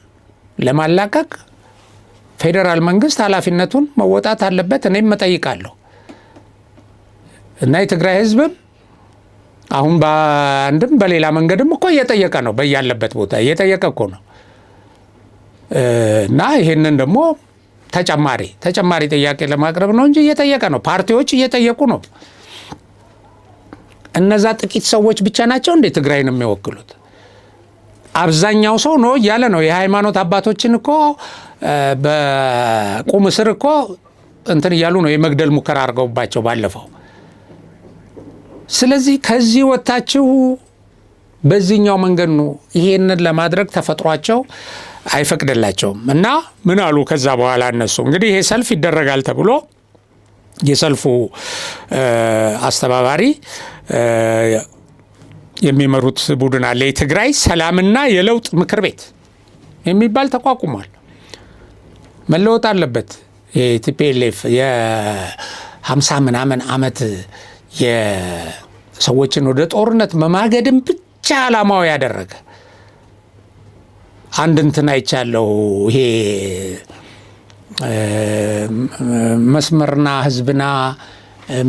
ለማላቀቅ ፌዴራል መንግስት ኃላፊነቱን መወጣት አለበት። እኔም መጠይቃለሁ እና የትግራይ ህዝብም አሁን በአንድም በሌላ መንገድም እኮ እየጠየቀ ነው። በያለበት ቦታ እየጠየቀ እኮ ነው እና ይሄንን ደግሞ ተጨማሪ ጥያቄ ለማቅረብ ነው እንጂ እየጠየቀ ነው። ፓርቲዎች እየጠየቁ ነው። እነዛ ጥቂት ሰዎች ብቻ ናቸው እንዴ ትግራይን የሚወክሉት? አብዛኛው ሰው ነው እያለ ነው። የሃይማኖት አባቶችን እኮ በቁም እስር እኮ እንትን እያሉ ነው የመግደል ሙከራ አድርገውባቸው ባለፈው። ስለዚህ ከዚህ ወጣችሁ በዚህኛው መንገድ ነው። ይሄንን ለማድረግ ተፈጥሯቸው አይፈቅድላቸውም እና ምን አሉ ከዛ በኋላ እነሱ እንግዲህ ይሄ ሰልፍ ይደረጋል ተብሎ የሰልፉ አስተባባሪ የሚመሩት ቡድን አለ። የትግራይ ሰላምና የለውጥ ምክር ቤት የሚባል ተቋቁሟል። መለወጥ አለበት። የቲፒኤልኤፍ የ50 ምናምን ዓመት የሰዎችን ወደ ጦርነት መማገድም ብቻ ዓላማው ያደረገ አንድ እንትን አይቻለው። ይሄ መስመርና ህዝብና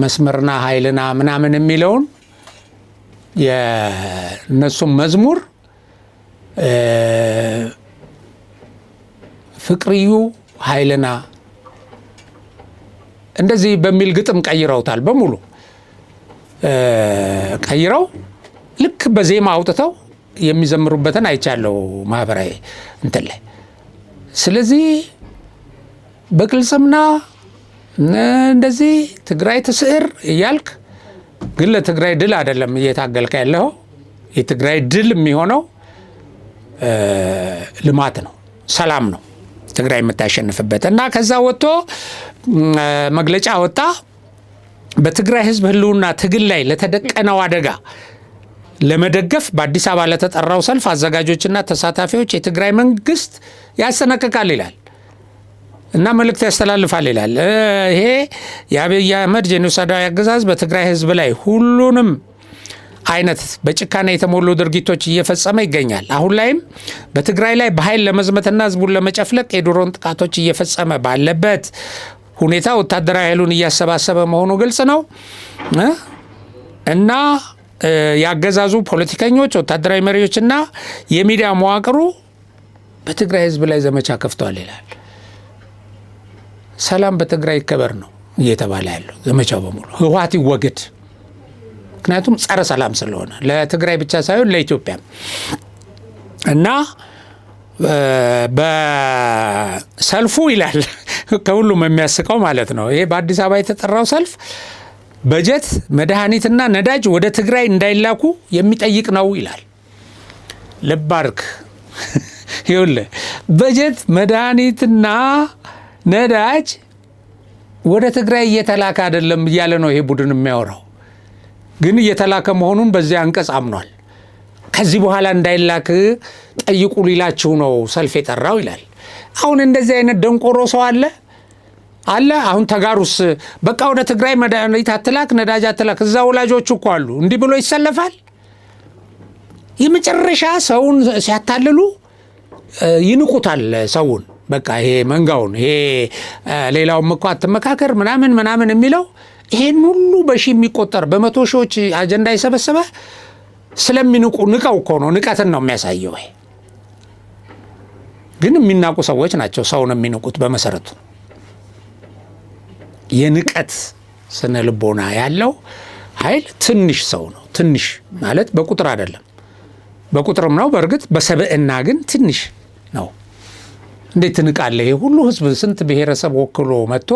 መስመርና ኃይልና ምናምን የሚለውን የነሱም መዝሙር ፍቅርዩ ኃይልና እንደዚህ በሚል ግጥም ቀይረውታል። በሙሉ ቀይረው ልክ በዜማ አውጥተው የሚዘምሩበትን አይቻለው ማህበራዊ እንትን ላይ። ስለዚህ በግልጽምና እንደዚህ ትግራይ ትስዕር እያልክ ግን ለትግራይ ድል አይደለም እየታገልከ ያለው። የትግራይ ድል የሚሆነው ልማት ነው፣ ሰላም ነው ትግራይ የምታሸንፍበት እና ከዛ ወጥቶ መግለጫ ወጣ። በትግራይ ህዝብ ህልውና ትግል ላይ ለተደቀነው አደጋ ለመደገፍ በአዲስ አበባ ለተጠራው ሰልፍ አዘጋጆችና ተሳታፊዎች የትግራይ መንግስት ያስጠነቅቃል ይላል እና መልእክት ያስተላልፋል ይላል። ይሄ የአብይ አህመድ ጄኖሳይዳዊ አገዛዝ በትግራይ ህዝብ ላይ ሁሉንም አይነት በጭካኔ የተሞሉ ድርጊቶች እየፈጸመ ይገኛል። አሁን ላይም በትግራይ ላይ በኃይል ለመዝመትና ህዝቡን ለመጨፍለቅ የድሮን ጥቃቶች እየፈጸመ ባለበት ሁኔታ ወታደራዊ ኃይሉን እያሰባሰበ መሆኑ ግልጽ ነው እና ያገዛዙ ፖለቲከኞች፣ ወታደራዊ መሪዎችና የሚዲያ መዋቅሩ በትግራይ ህዝብ ላይ ዘመቻ ከፍተዋል ይላል። ሰላም በትግራይ ይከበር ነው እየተባለ ያለው ዘመቻው በሙሉ። ህወሓት ይወገድ፣ ምክንያቱም ጸረ ሰላም ስለሆነ ለትግራይ ብቻ ሳይሆን ለኢትዮጵያም እና በሰልፉ ይላል ከሁሉም የሚያስቀው ማለት ነው ይሄ በአዲስ አበባ የተጠራው ሰልፍ በጀት መድኃኒትና ነዳጅ ወደ ትግራይ እንዳይላኩ የሚጠይቅ ነው ይላል። ልብ አድርግ ይኸውልህ በጀት መድኃኒትና ነዳጅ ወደ ትግራይ እየተላከ አይደለም እያለ ነው ይሄ ቡድን የሚያወራው። ግን እየተላከ መሆኑን በዚያ አንቀጽ አምኗል። ከዚህ በኋላ እንዳይላክ ጠይቁ ሊላችሁ ነው ሰልፍ የጠራው ይላል። አሁን እንደዚህ አይነት ደንቆሮ ሰው አለ። አሁን ተጋሩስ በቃ ወደ ትግራይ መድኃኒት አትላክ፣ ነዳጅ አትላክ፣ እዛ ወላጆቹ እኮ አሉ። እንዲህ ብሎ ይሰለፋል። የመጨረሻ ሰውን ሲያታልሉ ይንቁታል ሰውን። በቃ ይሄ መንጋውን ይሄ ሌላውም እኮ አትመካከር ምናምን የሚለው ይሄን ሁሉ በሺ የሚቆጠር በመቶ ሺዎች አጀንዳ የሰበሰበ ስለሚንቁ ንቀው እኮ ነው። ንቀትን ነው የሚያሳየው። ይሄ ግን የሚናቁ ሰዎች ናቸው ሰውን የሚንቁት። በመሰረቱ የንቀት ስነ ልቦና ያለው ኃይል ትንሽ ሰው ነው። ትንሽ ማለት በቁጥር አይደለም፣ በቁጥርም ነው በእርግጥ በሰብዕና ግን ትንሽ ነው። እንዴት ትንቃለህ? ይሄ ሁሉ ህዝብ ስንት ብሔረሰብ ወክሎ መጥቶ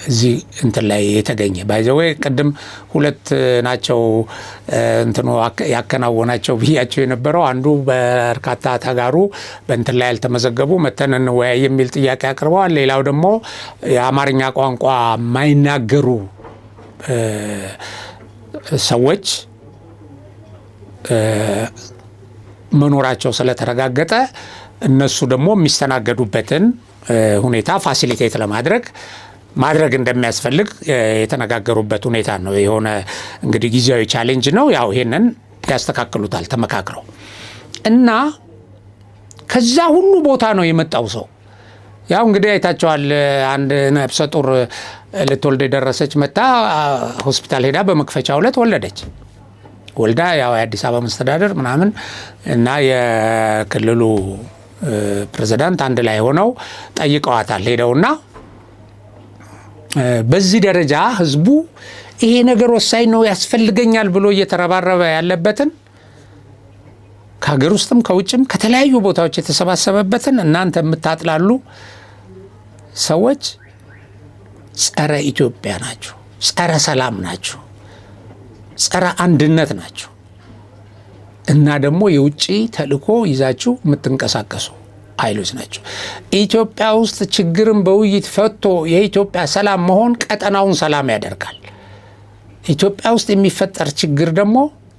እዚህ እንትን ላይ የተገኘ ባይዘዌ ቅድም ሁለት ናቸው እንትኑ ያከናወናቸው ብያቸው የነበረው አንዱ በርካታ ተጋሩ በእንትን ላይ ያልተመዘገቡ መተን እንወያይ የሚል ጥያቄ አቅርበዋል። ሌላው ደግሞ የአማርኛ ቋንቋ የማይናገሩ ሰዎች መኖራቸው ስለተረጋገጠ እነሱ ደግሞ የሚስተናገዱበትን ሁኔታ ፋሲሊቴት ማድረግ እንደሚያስፈልግ የተነጋገሩበት ሁኔታ ነው። የሆነ እንግዲህ ጊዜያዊ ቻሌንጅ ነው። ያው ይሄንን ያስተካክሉታል ተመካክረው እና ከዛ ሁሉ ቦታ ነው የመጣው ሰው። ያው እንግዲህ አይታቸዋል። አንድ ነፍሰ ጡር ልትወልድ የደረሰች መታ ሆስፒታል ሄዳ በመክፈቻው ዕለት ወለደች። ወልዳ ያው የአዲስ አበባ መስተዳደር ምናምን እና የክልሉ ፕሬዝዳንት አንድ ላይ ሆነው ጠይቀዋታል ሄደውና በዚህ ደረጃ ህዝቡ ይሄ ነገር ወሳኝ ነው ያስፈልገኛል ብሎ እየተረባረበ ያለበትን ከሀገር ውስጥም ከውጭም ከተለያዩ ቦታዎች የተሰባሰበበትን እናንተ የምታጥላሉ ሰዎች ጸረ ኢትዮጵያ ናቸው፣ ጸረ ሰላም ናቸው፣ ጸረ አንድነት ናቸው እና ደግሞ የውጭ ተልእኮ ይዛችሁ የምትንቀሳቀሱ ኃይሎች ናቸው። ኢትዮጵያ ውስጥ ችግርን በውይይት ፈቶ የኢትዮጵያ ሰላም መሆን ቀጠናውን ሰላም ያደርጋል። ኢትዮጵያ ውስጥ የሚፈጠር ችግር ደግሞ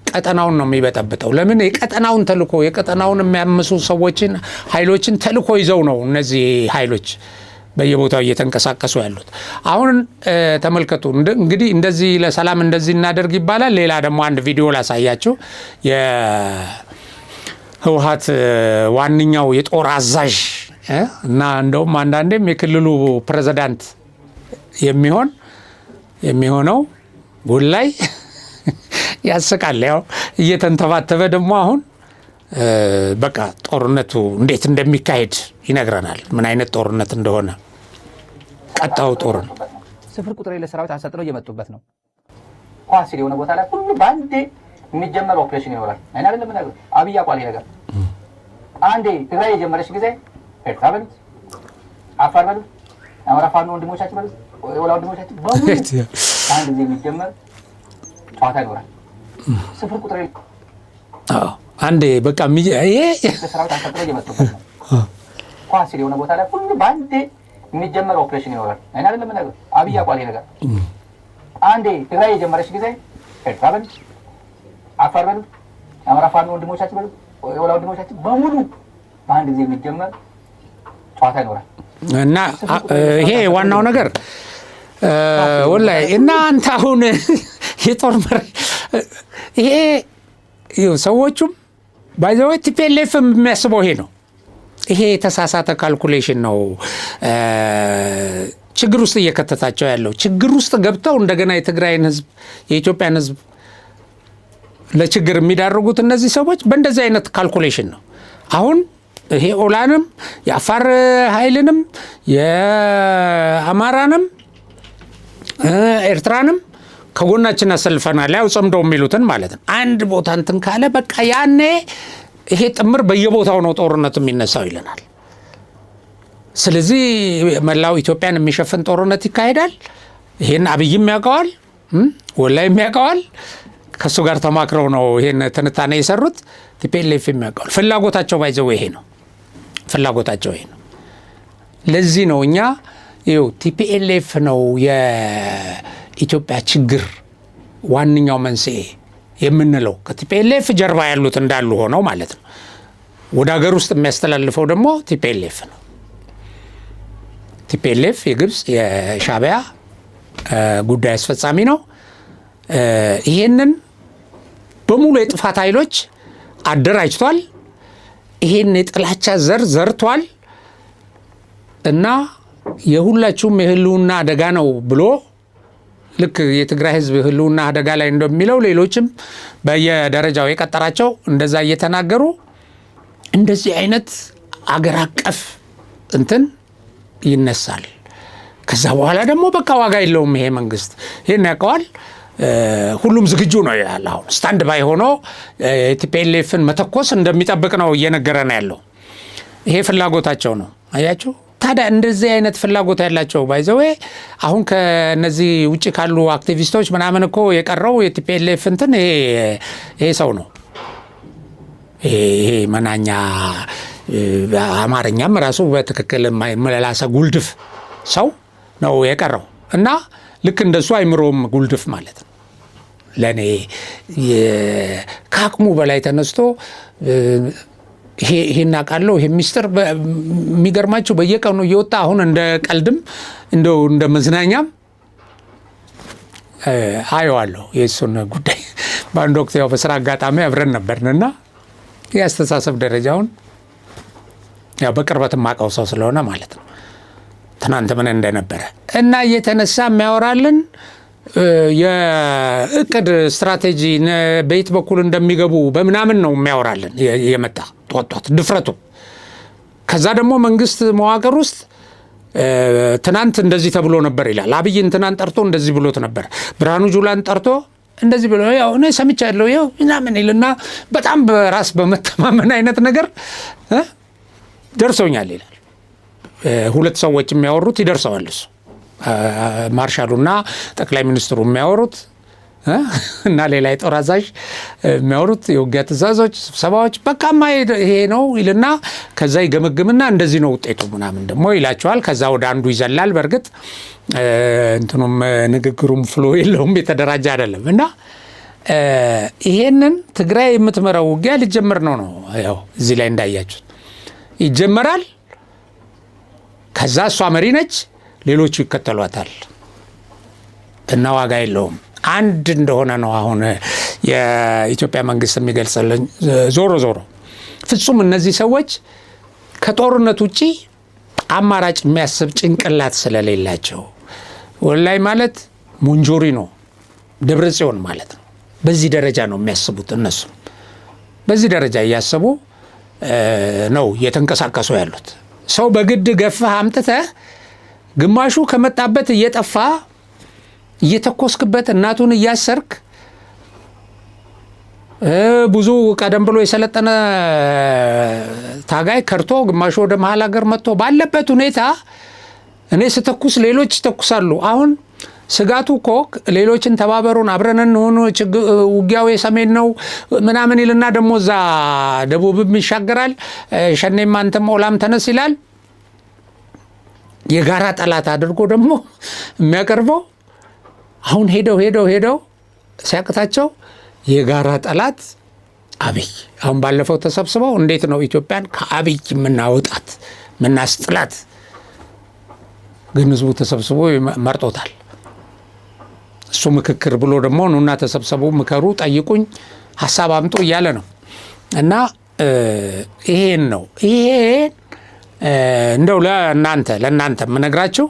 ቀጠናውን ነው የሚበጠብጠው። ለምን? የቀጠናውን ተልእኮ የቀጠናውን የሚያምሱ ሰዎችን ኃይሎችን ተልእኮ ይዘው ነው እነዚህ ኃይሎች በየቦታው እየተንቀሳቀሱ ያሉት። አሁን ተመልከቱ እንግዲህ እንደዚህ ለሰላም እንደዚህ እናደርግ ይባላል። ሌላ ደግሞ አንድ ቪዲዮ ላሳያችሁ። የህወሓት ዋነኛው የጦር አዛዥ እና እንደውም አንዳንዴም የክልሉ ፕሬዝዳንት የሚሆነው ጉላይ ያስቃል። ያው እየተንተባተበ ደግሞ አሁን በቃ ጦርነቱ እንዴት እንደሚካሄድ ይነግረናል። ምን አይነት ጦርነት እንደሆነ ቀጣው ጦርነት ስፍር ቁጥር የሌለው ሰራዊት አሰልጥነው እየመጡበት ነው። ኳሲል የሆነ ቦታ ላይ ሁሉ ባንዴ የሚጀመር ኦፕሬሽን ይኖራል። አይና አይደለም ነገር አብይ አቋል ነገር አንዴ ትግራይ የጀመረች ጊዜ ኤርትራ በሉት፣ አፋር በሉት፣ አማራ ፋኖ ወንድሞቻችን በሉት፣ ወላ ወንድሞቻችን በሙሉ አንድ ጊዜ የሚጀመር ጨዋታ ይኖራል። ስፍር ቁጥር አንዴ በቃ ይሄ ሰራዊት አሰልጥነው እየመጡበት ነው። ኳሲል የሆነ ቦታ ላይ ሁሉ ባንዴ የሚጀመር ኦፕሬሽን ይኖራል። አይና አይደለም ነገር አብይ አቋል ነገር አንዴ ትግራይ የጀመረች ጊዜ ኤርትራ በሉት፣ አፋር በሉት፣ አማራ ፋኖ ወንድሞቻችን በሉት፣ ወላ ወንድሞቻችን በሙሉ በአንድ ጊዜ የሚጀመር ጨዋታ ይኖራል እና ይሄ ዋናው ነገር ወላሂ እና አንተ አሁን የጦር መሪ ይሄ ሰዎቹም ባይዘው ቲፒኤልኤፍ የሚያስበው ይሄ ነው። ይሄ የተሳሳተ ካልኩሌሽን ነው ችግር ውስጥ እየከተታቸው ያለው። ችግር ውስጥ ገብተው እንደገና የትግራይን ህዝብ የኢትዮጵያን ህዝብ ለችግር የሚዳርጉት እነዚህ ሰዎች በእንደዚህ አይነት ካልኩሌሽን ነው። አሁን ይሄ ኦላንም የአፋር ኃይልንም የአማራንም ኤርትራንም ከጎናችን አሰልፈናል። ያው ጸምደው የሚሉትን ማለት ነው። አንድ ቦታ እንትን ካለ በቃ ያኔ ይሄ ጥምር በየቦታው ነው ጦርነቱ የሚነሳው ይለናል። ስለዚህ መላው ኢትዮጵያን የሚሸፍን ጦርነት ይካሄዳል። ይሄን አብይም ያውቀዋል፣ ወላይም ያውቀዋል። ከሱ ጋር ተማክረው ነው ይሄን ትንታኔ የሰሩት። ቲፒኤልኤፍም ያውቀዋል። ፍላጎታቸው ባይዘው ይሄ ነው። ፍላጎታቸው ይሄ ነው። ለዚህ ነው እኛ ይኸው ቲፒኤልኤፍ ነው የኢትዮጵያ ችግር ዋነኛው መንስኤ የምንለው። ከቲፒኤልኤፍ ጀርባ ያሉት እንዳሉ ሆነው ማለት ነው። ወደ ሀገር ውስጥ የሚያስተላልፈው ደግሞ ቲፒኤልኤፍ ነው። ቲፒኤልኤፍ የግብፅ የሻዕቢያ ጉዳይ አስፈጻሚ ነው። ይሄንን በሙሉ የጥፋት ኃይሎች አደራጅቷል። ይሄን የጥላቻ ዘር ዘርቷል እና የሁላችሁም የህልውና አደጋ ነው ብሎ ልክ የትግራይ ህዝብ ህልውና አደጋ ላይ እንደሚለው ሌሎችም በየደረጃው የቀጠራቸው እንደዛ እየተናገሩ እንደዚህ አይነት አገር አቀፍ እንትን ይነሳል። ከዛ በኋላ ደግሞ በቃ ዋጋ የለውም ይሄ መንግስት ይሄን ያውቀዋል። ሁሉም ዝግጁ ነው ይላል። አሁን ስታንድ ባይ ሆኖ ቲፒኤልኤፍን መተኮስ እንደሚጠብቅ ነው እየነገረን ያለው። ይሄ ፍላጎታቸው ነው። አያችሁ። ታዲያ እንደዚህ አይነት ፍላጎት ያላቸው ባይዘዌ አሁን ከነዚህ ውጭ ካሉ አክቲቪስቶች ምናምን እኮ የቀረው የቲፒኤልኤፍ እንትን ይሄ ሰው ነው። ይሄ መናኛ አማርኛም ራሱ በትክክል የማይመላሳ ጉልድፍ ሰው ነው የቀረው እና ልክ እንደሱ አይምሮም ጉልድፍ ማለት ነው። ለኔ ከአቅሙ በላይ ተነስቶ ይሄን አውቃለሁ ይሄ ሚስጥር የሚገርማችሁ በየቀኑ እየወጣ አሁን እንደ ቀልድም እንደው እንደ መዝናኛም አየዋለሁ የእሱን ጉዳይ። በአንድ ወቅት ያው በስራ አጋጣሚ አብረን ነበርንና የአስተሳሰብ ደረጃውን ያው በቅርበት የማውቀው ሰው ስለሆነ ማለት ነው ትናንት ምን እንደነበረ እና እየተነሳ የሚያወራልን የእቅድ ስትራቴጂ በየት በኩል እንደሚገቡ በምናምን ነው የሚያወራልን የመጣ ጧጧት ድፍረቱ። ከዛ ደግሞ መንግስት መዋቅር ውስጥ ትናንት እንደዚህ ተብሎ ነበር ይላል። አብይን ትናንት ጠርቶ እንደዚህ ብሎት ነበር። ብርሃኑ ጁላን ጠርቶ እንደዚህ ብሎ ያው እኔ ሰምቻለሁ ያው ምናምን ይልና በጣም በራስ በመተማመን አይነት ነገር ደርሶኛል ይላል። ሁለት ሰዎች የሚያወሩት ይደርሰዋል እሱ ማርሻሉና ጠቅላይ ሚኒስትሩ የሚያወሩት እና ሌላ የጦር አዛዥ የሚያወሩት የውጊያ ትእዛዞች፣ ስብሰባዎች በቃማ ይሄ ነው ይልና ከዛ ይገመግምና እንደዚህ ነው ውጤቱ ምናምን ደግሞ ይላቸዋል። ከዛ ወደ አንዱ ይዘላል። በእርግጥ እንትኑም ንግግሩም ፍሎ የለውም የተደራጀ አይደለም እና ይሄንን ትግራይ የምትመራው ውጊያ ሊጀምር ነው ያው እዚህ ላይ እንዳያችሁት ይጀመራል። ከዛ እሷ መሪ ነች፣ ሌሎቹ ይከተሏታል እና ዋጋ የለውም። አንድ እንደሆነ ነው አሁን የኢትዮጵያ መንግስት የሚገልጽልን። ዞሮ ዞሮ ፍጹም እነዚህ ሰዎች ከጦርነት ውጪ አማራጭ የሚያስብ ጭንቅላት ስለሌላቸው ወላይ ማለት ሞንጆሪኖ ደብረጽዮን ማለት ነው። በዚህ ደረጃ ነው የሚያስቡት። እነሱ በዚህ ደረጃ እያሰቡ ነው እየተንቀሳቀሱ ያሉት። ሰው በግድ ገፋህ አምጥተህ ግማሹ ከመጣበት እየጠፋ እየተኮስክበት እናቱን እያሰርክ ብዙ ቀደም ብሎ የሰለጠነ ታጋይ ከርቶ ግማሹ ወደ መሀል ሀገር መጥቶ ባለበት ሁኔታ እኔ ስተኩስ ሌሎች ይተኩሳሉ። አሁን ስጋቱ እኮ ሌሎችን ተባበሩን አብረን እንሆኑ ውጊያው የሰሜን ነው ምናምን ይልና ደግሞ እዛ ደቡብም ይሻገራል። ሸኔም አንተም ኦላም ተነስ ይላል። የጋራ ጠላት አድርጎ ደግሞ የሚያቀርበው አሁን ሄደው ሲያቅታቸው የጋራ ጠላት አብይ። አሁን ባለፈው ተሰብስበው እንዴት ነው ኢትዮጵያን ከአብይ የምናወጣት የምናስጥላት? ግን ህዝቡ ተሰብስቦ መርጦታል። እሱ ምክክር ብሎ ደግሞ ኑና ተሰብሰቡ፣ ምከሩ፣ ጠይቁኝ፣ ሀሳብ አምጡ እያለ ነው እና ይሄን ነው ይሄን እንደው ለእናንተ የምነግራችሁ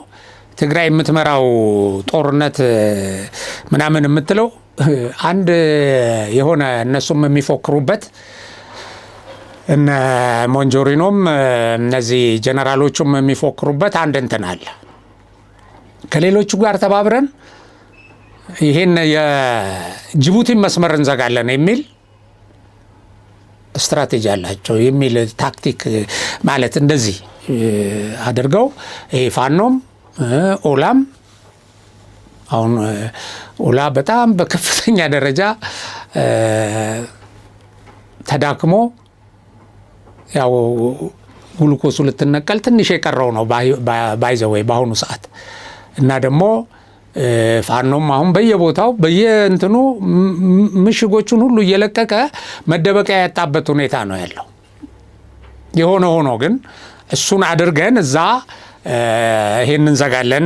ትግራይ የምትመራው ጦርነት ምናምን የምትለው አንድ የሆነ እነሱም የሚፎክሩበት እነ ሞንጆሪኖም እነዚህ ጀነራሎቹም የሚፎክሩበት አንድ እንትን አለ። ከሌሎቹ ጋር ተባብረን ይሄን የጅቡቲ መስመር እንዘጋለን የሚል ስትራቴጂ አላቸው የሚል ታክቲክ ማለት እንደዚህ አድርገው ይሄ ፋኖም ኦላም አሁን ኦላ በጣም በከፍተኛ ደረጃ ተዳክሞ ያው ግሉኮሱ ልትነቀል ትንሽ የቀረው ነው ባይዘወይ በአሁኑ ሰዓት እና ደግሞ ፋኖም አሁን በየቦታው በየእንትኑ ምሽጎቹን ሁሉ እየለቀቀ መደበቂያ ያጣበት ሁኔታ ነው ያለው። የሆነ ሆኖ ግን እሱን አድርገን እዛ ይሄን እንዘጋለን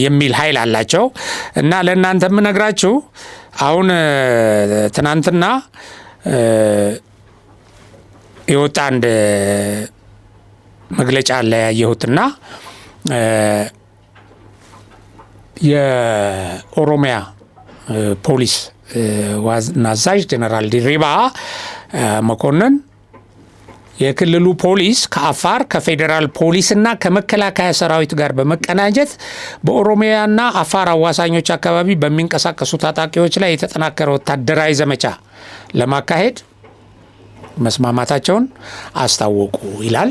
የሚል ኃይል አላቸው እና ለእናንተ የምነግራችሁ አሁን ትናንትና የወጣ አንድ መግለጫ አለ ያየሁትና የኦሮሚያ ፖሊስ ዋና አዛዥ ጀነራል ዲሪባ መኮንን የክልሉ ፖሊስ ከአፋር ከፌዴራል ፖሊስና ከመከላከያ ሰራዊት ጋር በመቀናጀት በኦሮሚያና አፋር አዋሳኞች አካባቢ በሚንቀሳቀሱ ታጣቂዎች ላይ የተጠናከረ ወታደራዊ ዘመቻ ለማካሄድ መስማማታቸውን አስታወቁ ይላል።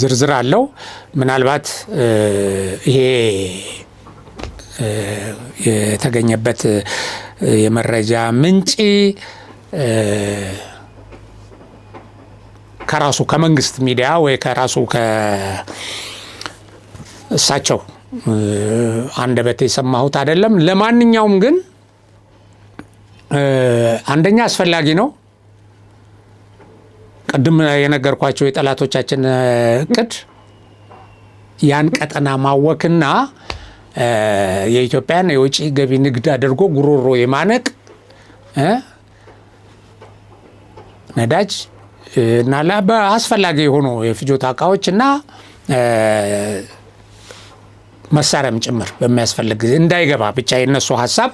ዝርዝር አለው። ምናልባት ይሄ የተገኘበት የመረጃ ምንጭ ከራሱ ከመንግስት ሚዲያ ወይ ከራሱ ከእሳቸው አንደበት የሰማሁት አይደለም። ለማንኛውም ግን አንደኛ አስፈላጊ ነው። ቅድም የነገርኳቸው የጠላቶቻችን እቅድ ያን ቀጠና ማወክና የኢትዮጵያን የውጭ ገቢ ንግድ አድርጎ ጉሮሮ የማነቅ ነዳጅ እና አስፈላጊ የሆኑ የፍጆታ እቃዎች እና መሳሪያም ጭምር በሚያስፈልግ እንዳይገባ ብቻ የነሱ ሀሳብ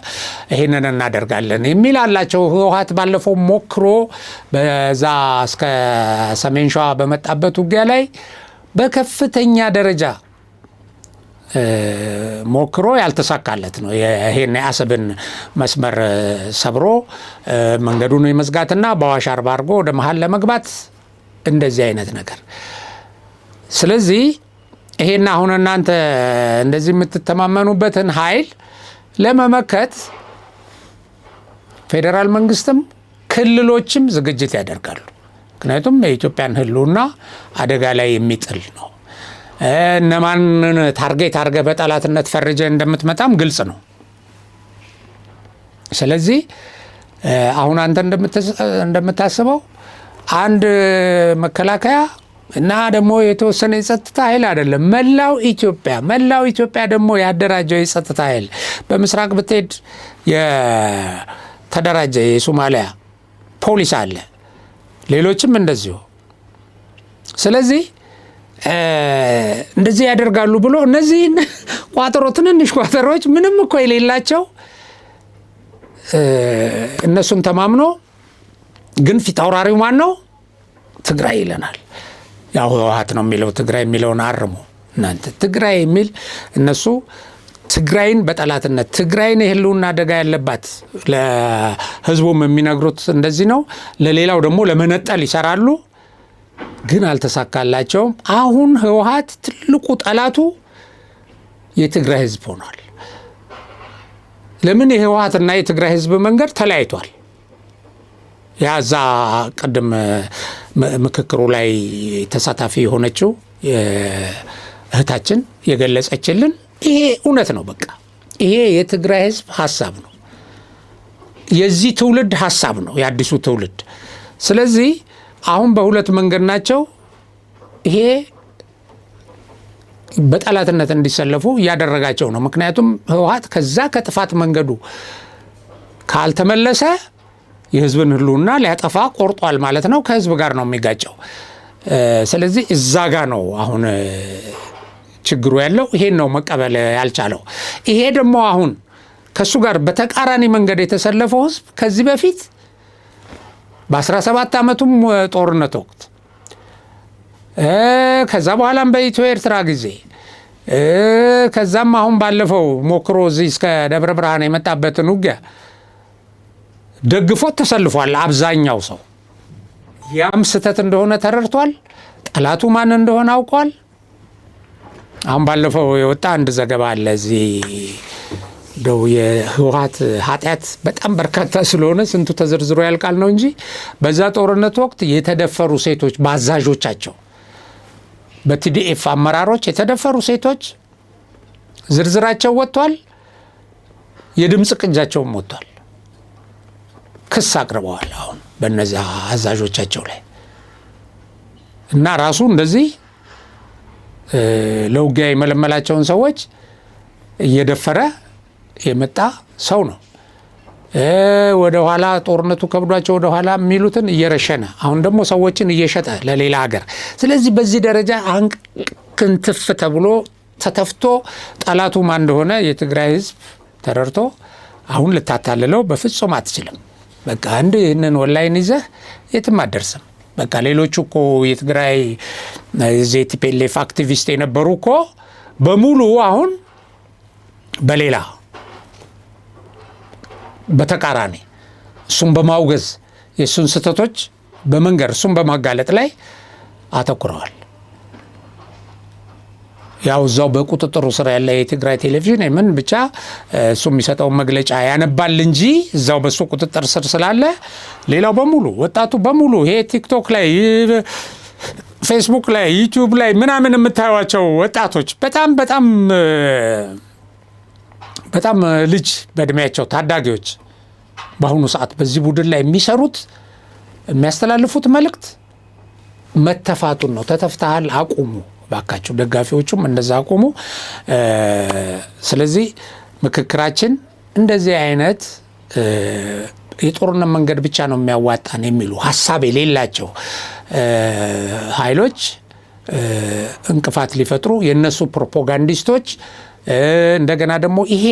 ይሄንን እናደርጋለን የሚል አላቸው። ህወሓት ባለፈው ሞክሮ በዛ እስከ ሰሜን ሸዋ በመጣበት ውጊያ ላይ በከፍተኛ ደረጃ ሞክሮ ያልተሳካለት ነው። ይሄን የአሰብን መስመር ሰብሮ መንገዱን የመዝጋትና በአዋሽ አርባ አድርጎ ወደ መሀል ለመግባት እንደዚህ አይነት ነገር። ስለዚህ ይሄን አሁን እናንተ እንደዚህ የምትተማመኑበትን ኃይል ለመመከት ፌዴራል መንግስትም ክልሎችም ዝግጅት ያደርጋሉ። ምክንያቱም የኢትዮጵያን ህልውና አደጋ ላይ የሚጥል ነው። እነማንን ታርጌት አድርገህ በጠላትነት ፈርጀ እንደምትመጣም ግልጽ ነው። ስለዚህ አሁን አንተ እንደምታስበው አንድ መከላከያ እና ደግሞ የተወሰነ የጸጥታ ኃይል አይደለም፣ መላው ኢትዮጵያ ደግሞ ያደራጀው የጸጥታ ኃይል በምስራቅ ብትሄድ የተደራጀ የሶማሊያ ፖሊስ አለ፣ ሌሎችም እንደዚሁ። ስለዚህ እንደዚህ ያደርጋሉ ብሎ እነዚህን ትንንሽ ቋጠሮች ምንም እኮ የሌላቸው እነሱን ተማምኖ ግን ፊት አውራሪው ማን ነው? ትግራይ ይለናል። ያው ህወሓት ነው የሚለው ትግራይ የሚለውን አርሙ እናንተ። ትግራይ የሚል እነሱ ትግራይን በጠላትነት ትግራይን የህልውና አደጋ ያለባት ለህዝቡም የሚነግሩት እንደዚህ ነው። ለሌላው ደግሞ ለመነጠል ይሰራሉ፣ ግን አልተሳካላቸውም። አሁን ህወሓት ትልቁ ጠላቱ የትግራይ ህዝብ ሆኗል። ለምን? የህወሓትና የትግራይ ህዝብ መንገድ ተለያይቷል። ያዛ ቀደም ምክክሩ ላይ ተሳታፊ የሆነችው እህታችን የገለጸችልን ይሄ እውነት ነው። በቃ ይሄ የትግራይ ህዝብ ሀሳብ ነው፣ የዚህ ትውልድ ሀሳብ ነው፣ የአዲሱ ትውልድ። ስለዚህ አሁን በሁለት መንገድ ናቸው። ይሄ በጠላትነት እንዲሰለፉ እያደረጋቸው ነው። ምክንያቱም ህወሓት ከዛ ከጥፋት መንገዱ ካልተመለሰ የህዝብን ህልውና ሊያጠፋ ቆርጧል ማለት ነው። ከህዝብ ጋር ነው የሚጋጨው። ስለዚህ እዛ ጋር ነው አሁን ችግሩ ያለው። ይሄን ነው መቀበል ያልቻለው። ይሄ ደግሞ አሁን ከሱ ጋር በተቃራኒ መንገድ የተሰለፈው ህዝብ ከዚህ በፊት በ17 ዓመቱም ጦርነት ወቅት ከዛ በኋላም በኢትዮ ኤርትራ ጊዜ ከዛም አሁን ባለፈው ሞክሮ እዚህ እስከ ደብረ ብርሃን የመጣበትን ውጊያ ደግፎት ተሰልፏል። አብዛኛው ሰው ያም ስህተት እንደሆነ ተረድቷል። ጠላቱ ማን እንደሆነ አውቋል። አሁን ባለፈው የወጣ አንድ ዘገባ አለ እዚህ ደው የህወሓት ኃጢአት በጣም በርካታ ስለሆነ ስንቱ ተዘርዝሮ ያልቃል ነው እንጂ በዛ ጦርነት ወቅት የተደፈሩ ሴቶች በአዛዦቻቸው በቲዲኤፍ አመራሮች የተደፈሩ ሴቶች ዝርዝራቸው ወጥቷል። የድምፅ ቅጃቸውም ወጥቷል። ክስ አቅርበዋል አሁን በእነዚያ አዛዦቻቸው ላይ እና ራሱ እንደዚህ ለውጊያ የመለመላቸውን ሰዎች እየደፈረ የመጣ ሰው ነው። ወደ ኋላ ጦርነቱ ከብዷቸው ወደ ኋላ የሚሉትን እየረሸነ አሁን ደግሞ ሰዎችን እየሸጠ ለሌላ ሀገር። ስለዚህ በዚህ ደረጃ ክንትፍ ተብሎ ተተፍቶ ጠላቱ ማን እንደሆነ የትግራይ ህዝብ ተረድቶ አሁን ልታታልለው በፍጹም አትችልም። በቃ አንድ ይህንን ኦንላይን ይዘህ የትም አትደርስም። በቃ ሌሎቹ እኮ የትግራይ ቲፒኤልኤፍ አክቲቪስት የነበሩ እኮ በሙሉ አሁን በሌላ በተቃራኒ እሱን በማውገዝ የእሱን ስህተቶች በመንገር እሱን በማጋለጥ ላይ አተኩረዋል። ያው እዛው በቁጥጥሩ ስር ያለ የትግራይ ቴሌቪዥን ምን ብቻ እሱ የሚሰጠውን መግለጫ ያነባል እንጂ እዛው በሱ ቁጥጥር ስር ስላለ ሌላው በሙሉ ወጣቱ በሙሉ ይሄ ቲክቶክ ላይ ፌስቡክ ላይ ዩቲዩብ ላይ ምናምን የምታዩዋቸው ወጣቶች በጣም ልጅ በእድሜያቸው ታዳጊዎች በአሁኑ ሰዓት በዚህ ቡድን ላይ የሚሰሩት የሚያስተላልፉት መልእክት መተፋቱን ነው። ተተፍተሃል፣ አቁሙ ባካችሁ። ደጋፊዎቹም እንደዛ አቁሙ። ስለዚህ ምክክራችን እንደዚህ አይነት የጦርነት መንገድ ብቻ ነው የሚያዋጣን የሚሉ ሀሳብ የሌላቸው ኃይሎች እንቅፋት ሊፈጥሩ የነሱ ፕሮፓጋንዲስቶች እንደገና ደግሞ ይሄ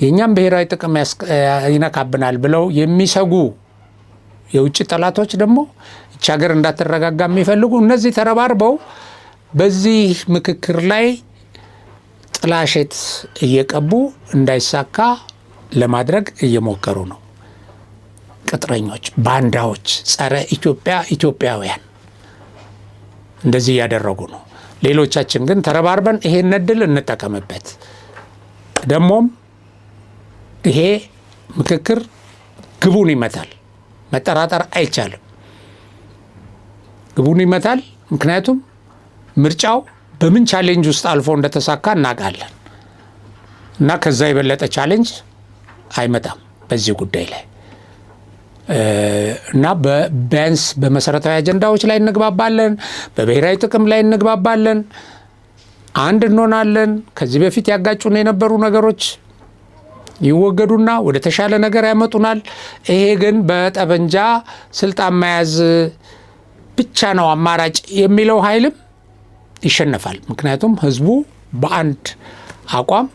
የኛም ብሔራዊ ጥቅም ይነካብናል ብለው የሚሰጉ የውጭ ጠላቶች ደግሞ እቺ ሀገር እንዳትረጋጋ የሚፈልጉ እነዚህ ተረባርበው በዚህ ምክክር ላይ ጥላሸት እየቀቡ እንዳይሳካ ለማድረግ እየሞከሩ ነው። ቅጥረኞች፣ ባንዳዎች፣ ጸረ ኢትዮጵያውያን እንደዚህ እያደረጉ ነው። ሌሎቻችን ግን ተረባርበን ይሄን እድል እንጠቀምበት። ደግሞም ይሄ ምክክር ግቡን ይመታል፣ መጠራጠር አይቻልም። ግቡን ይመታል። ምክንያቱም ምርጫው በምን ቻሌንጅ ውስጥ አልፎ እንደተሳካ እናውቃለን እና ከዛ የበለጠ ቻሌንጅ አይመጣም በዚህ ጉዳይ ላይ እና ቢያንስ በመሰረታዊ አጀንዳዎች ላይ እንግባባለን፣ በብሔራዊ ጥቅም ላይ እንግባባለን፣ አንድ እንሆናለን። ከዚህ በፊት ያጋጩን የነበሩ ነገሮች ይወገዱና ወደ ተሻለ ነገር ያመጡናል። ይሄ ግን በጠበንጃ ስልጣን መያዝ ብቻ ነው አማራጭ የሚለው ኃይልም ይሸነፋል። ምክንያቱም ህዝቡ በአንድ አቋም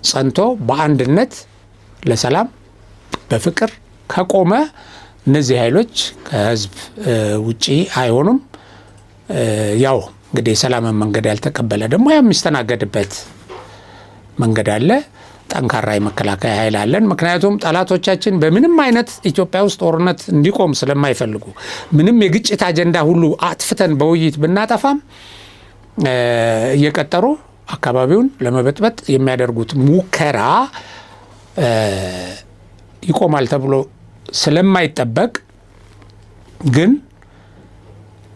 ጸንቶ በአንድነት ለሰላም በፍቅር ከቆመ እነዚህ ኃይሎች ከህዝብ ውጪ አይሆኑም። ያው እንግዲህ የሰላምን መንገድ ያልተቀበለ ደግሞ የሚስተናገድበት መንገድ አለ። ጠንካራ የመከላከያ ኃይል አለን። ምክንያቱም ጠላቶቻችን በምንም አይነት ኢትዮጵያ ውስጥ ጦርነት እንዲቆም ስለማይፈልጉ ምንም የግጭት አጀንዳ ሁሉ አጥፍተን በውይይት ብናጠፋም እየቀጠሩ አካባቢውን ለመበጥበጥ የሚያደርጉት ሙከራ ይቆማል ተብሎ ስለማይጠበቅ ግን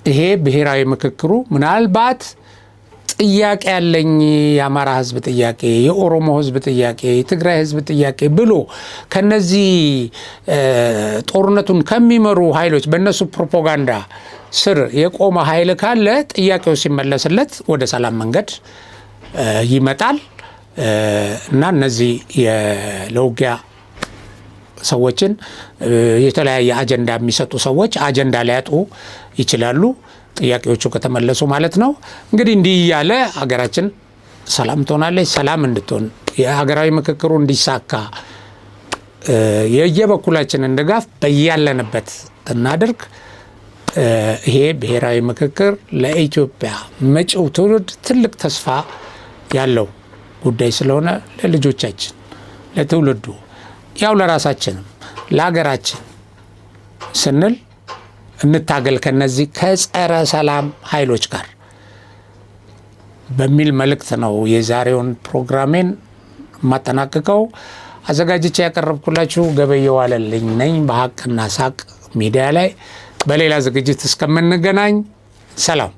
ይሄ ብሔራዊ ምክክሩ ምናልባት ጥያቄ ያለኝ የአማራ ህዝብ ጥያቄ፣ የኦሮሞ ህዝብ ጥያቄ፣ የትግራይ ህዝብ ጥያቄ ብሎ ከነዚህ ጦርነቱን ከሚመሩ ኃይሎች በእነሱ ፕሮፓጋንዳ ስር የቆመ ኃይል ካለ ጥያቄው ሲመለስለት ወደ ሰላም መንገድ ይመጣል እና እነዚህ ለውጊያ ሰዎችን የተለያየ አጀንዳ የሚሰጡ ሰዎች አጀንዳ ሊያጡ ይችላሉ፣ ጥያቄዎቹ ከተመለሱ ማለት ነው። እንግዲህ እንዲህ እያለ ሀገራችን ሰላም ትሆናለች። ሰላም እንድትሆን የሀገራዊ ምክክሩ እንዲሳካ የየበኩላችንን ድጋፍ በያለንበት እናድርግ። ይሄ ብሔራዊ ምክክር ለኢትዮጵያ መጪው ትውልድ ትልቅ ተስፋ ያለው ጉዳይ ስለሆነ ለልጆቻችን፣ ለትውልዱ ያው ለራሳችንም ለሀገራችን ስንል እንታገል ከነዚህ ከጸረ ሰላም ኃይሎች ጋር በሚል መልእክት ነው የዛሬውን ፕሮግራሜን ማጠናቀቀው። አዘጋጅቼ ያቀረብኩላችሁ ገበየሁ አለልኝ ነኝ በሀቅና ሳቅ ሚዲያ ላይ። በሌላ ዝግጅት እስከምንገናኝ ሰላም።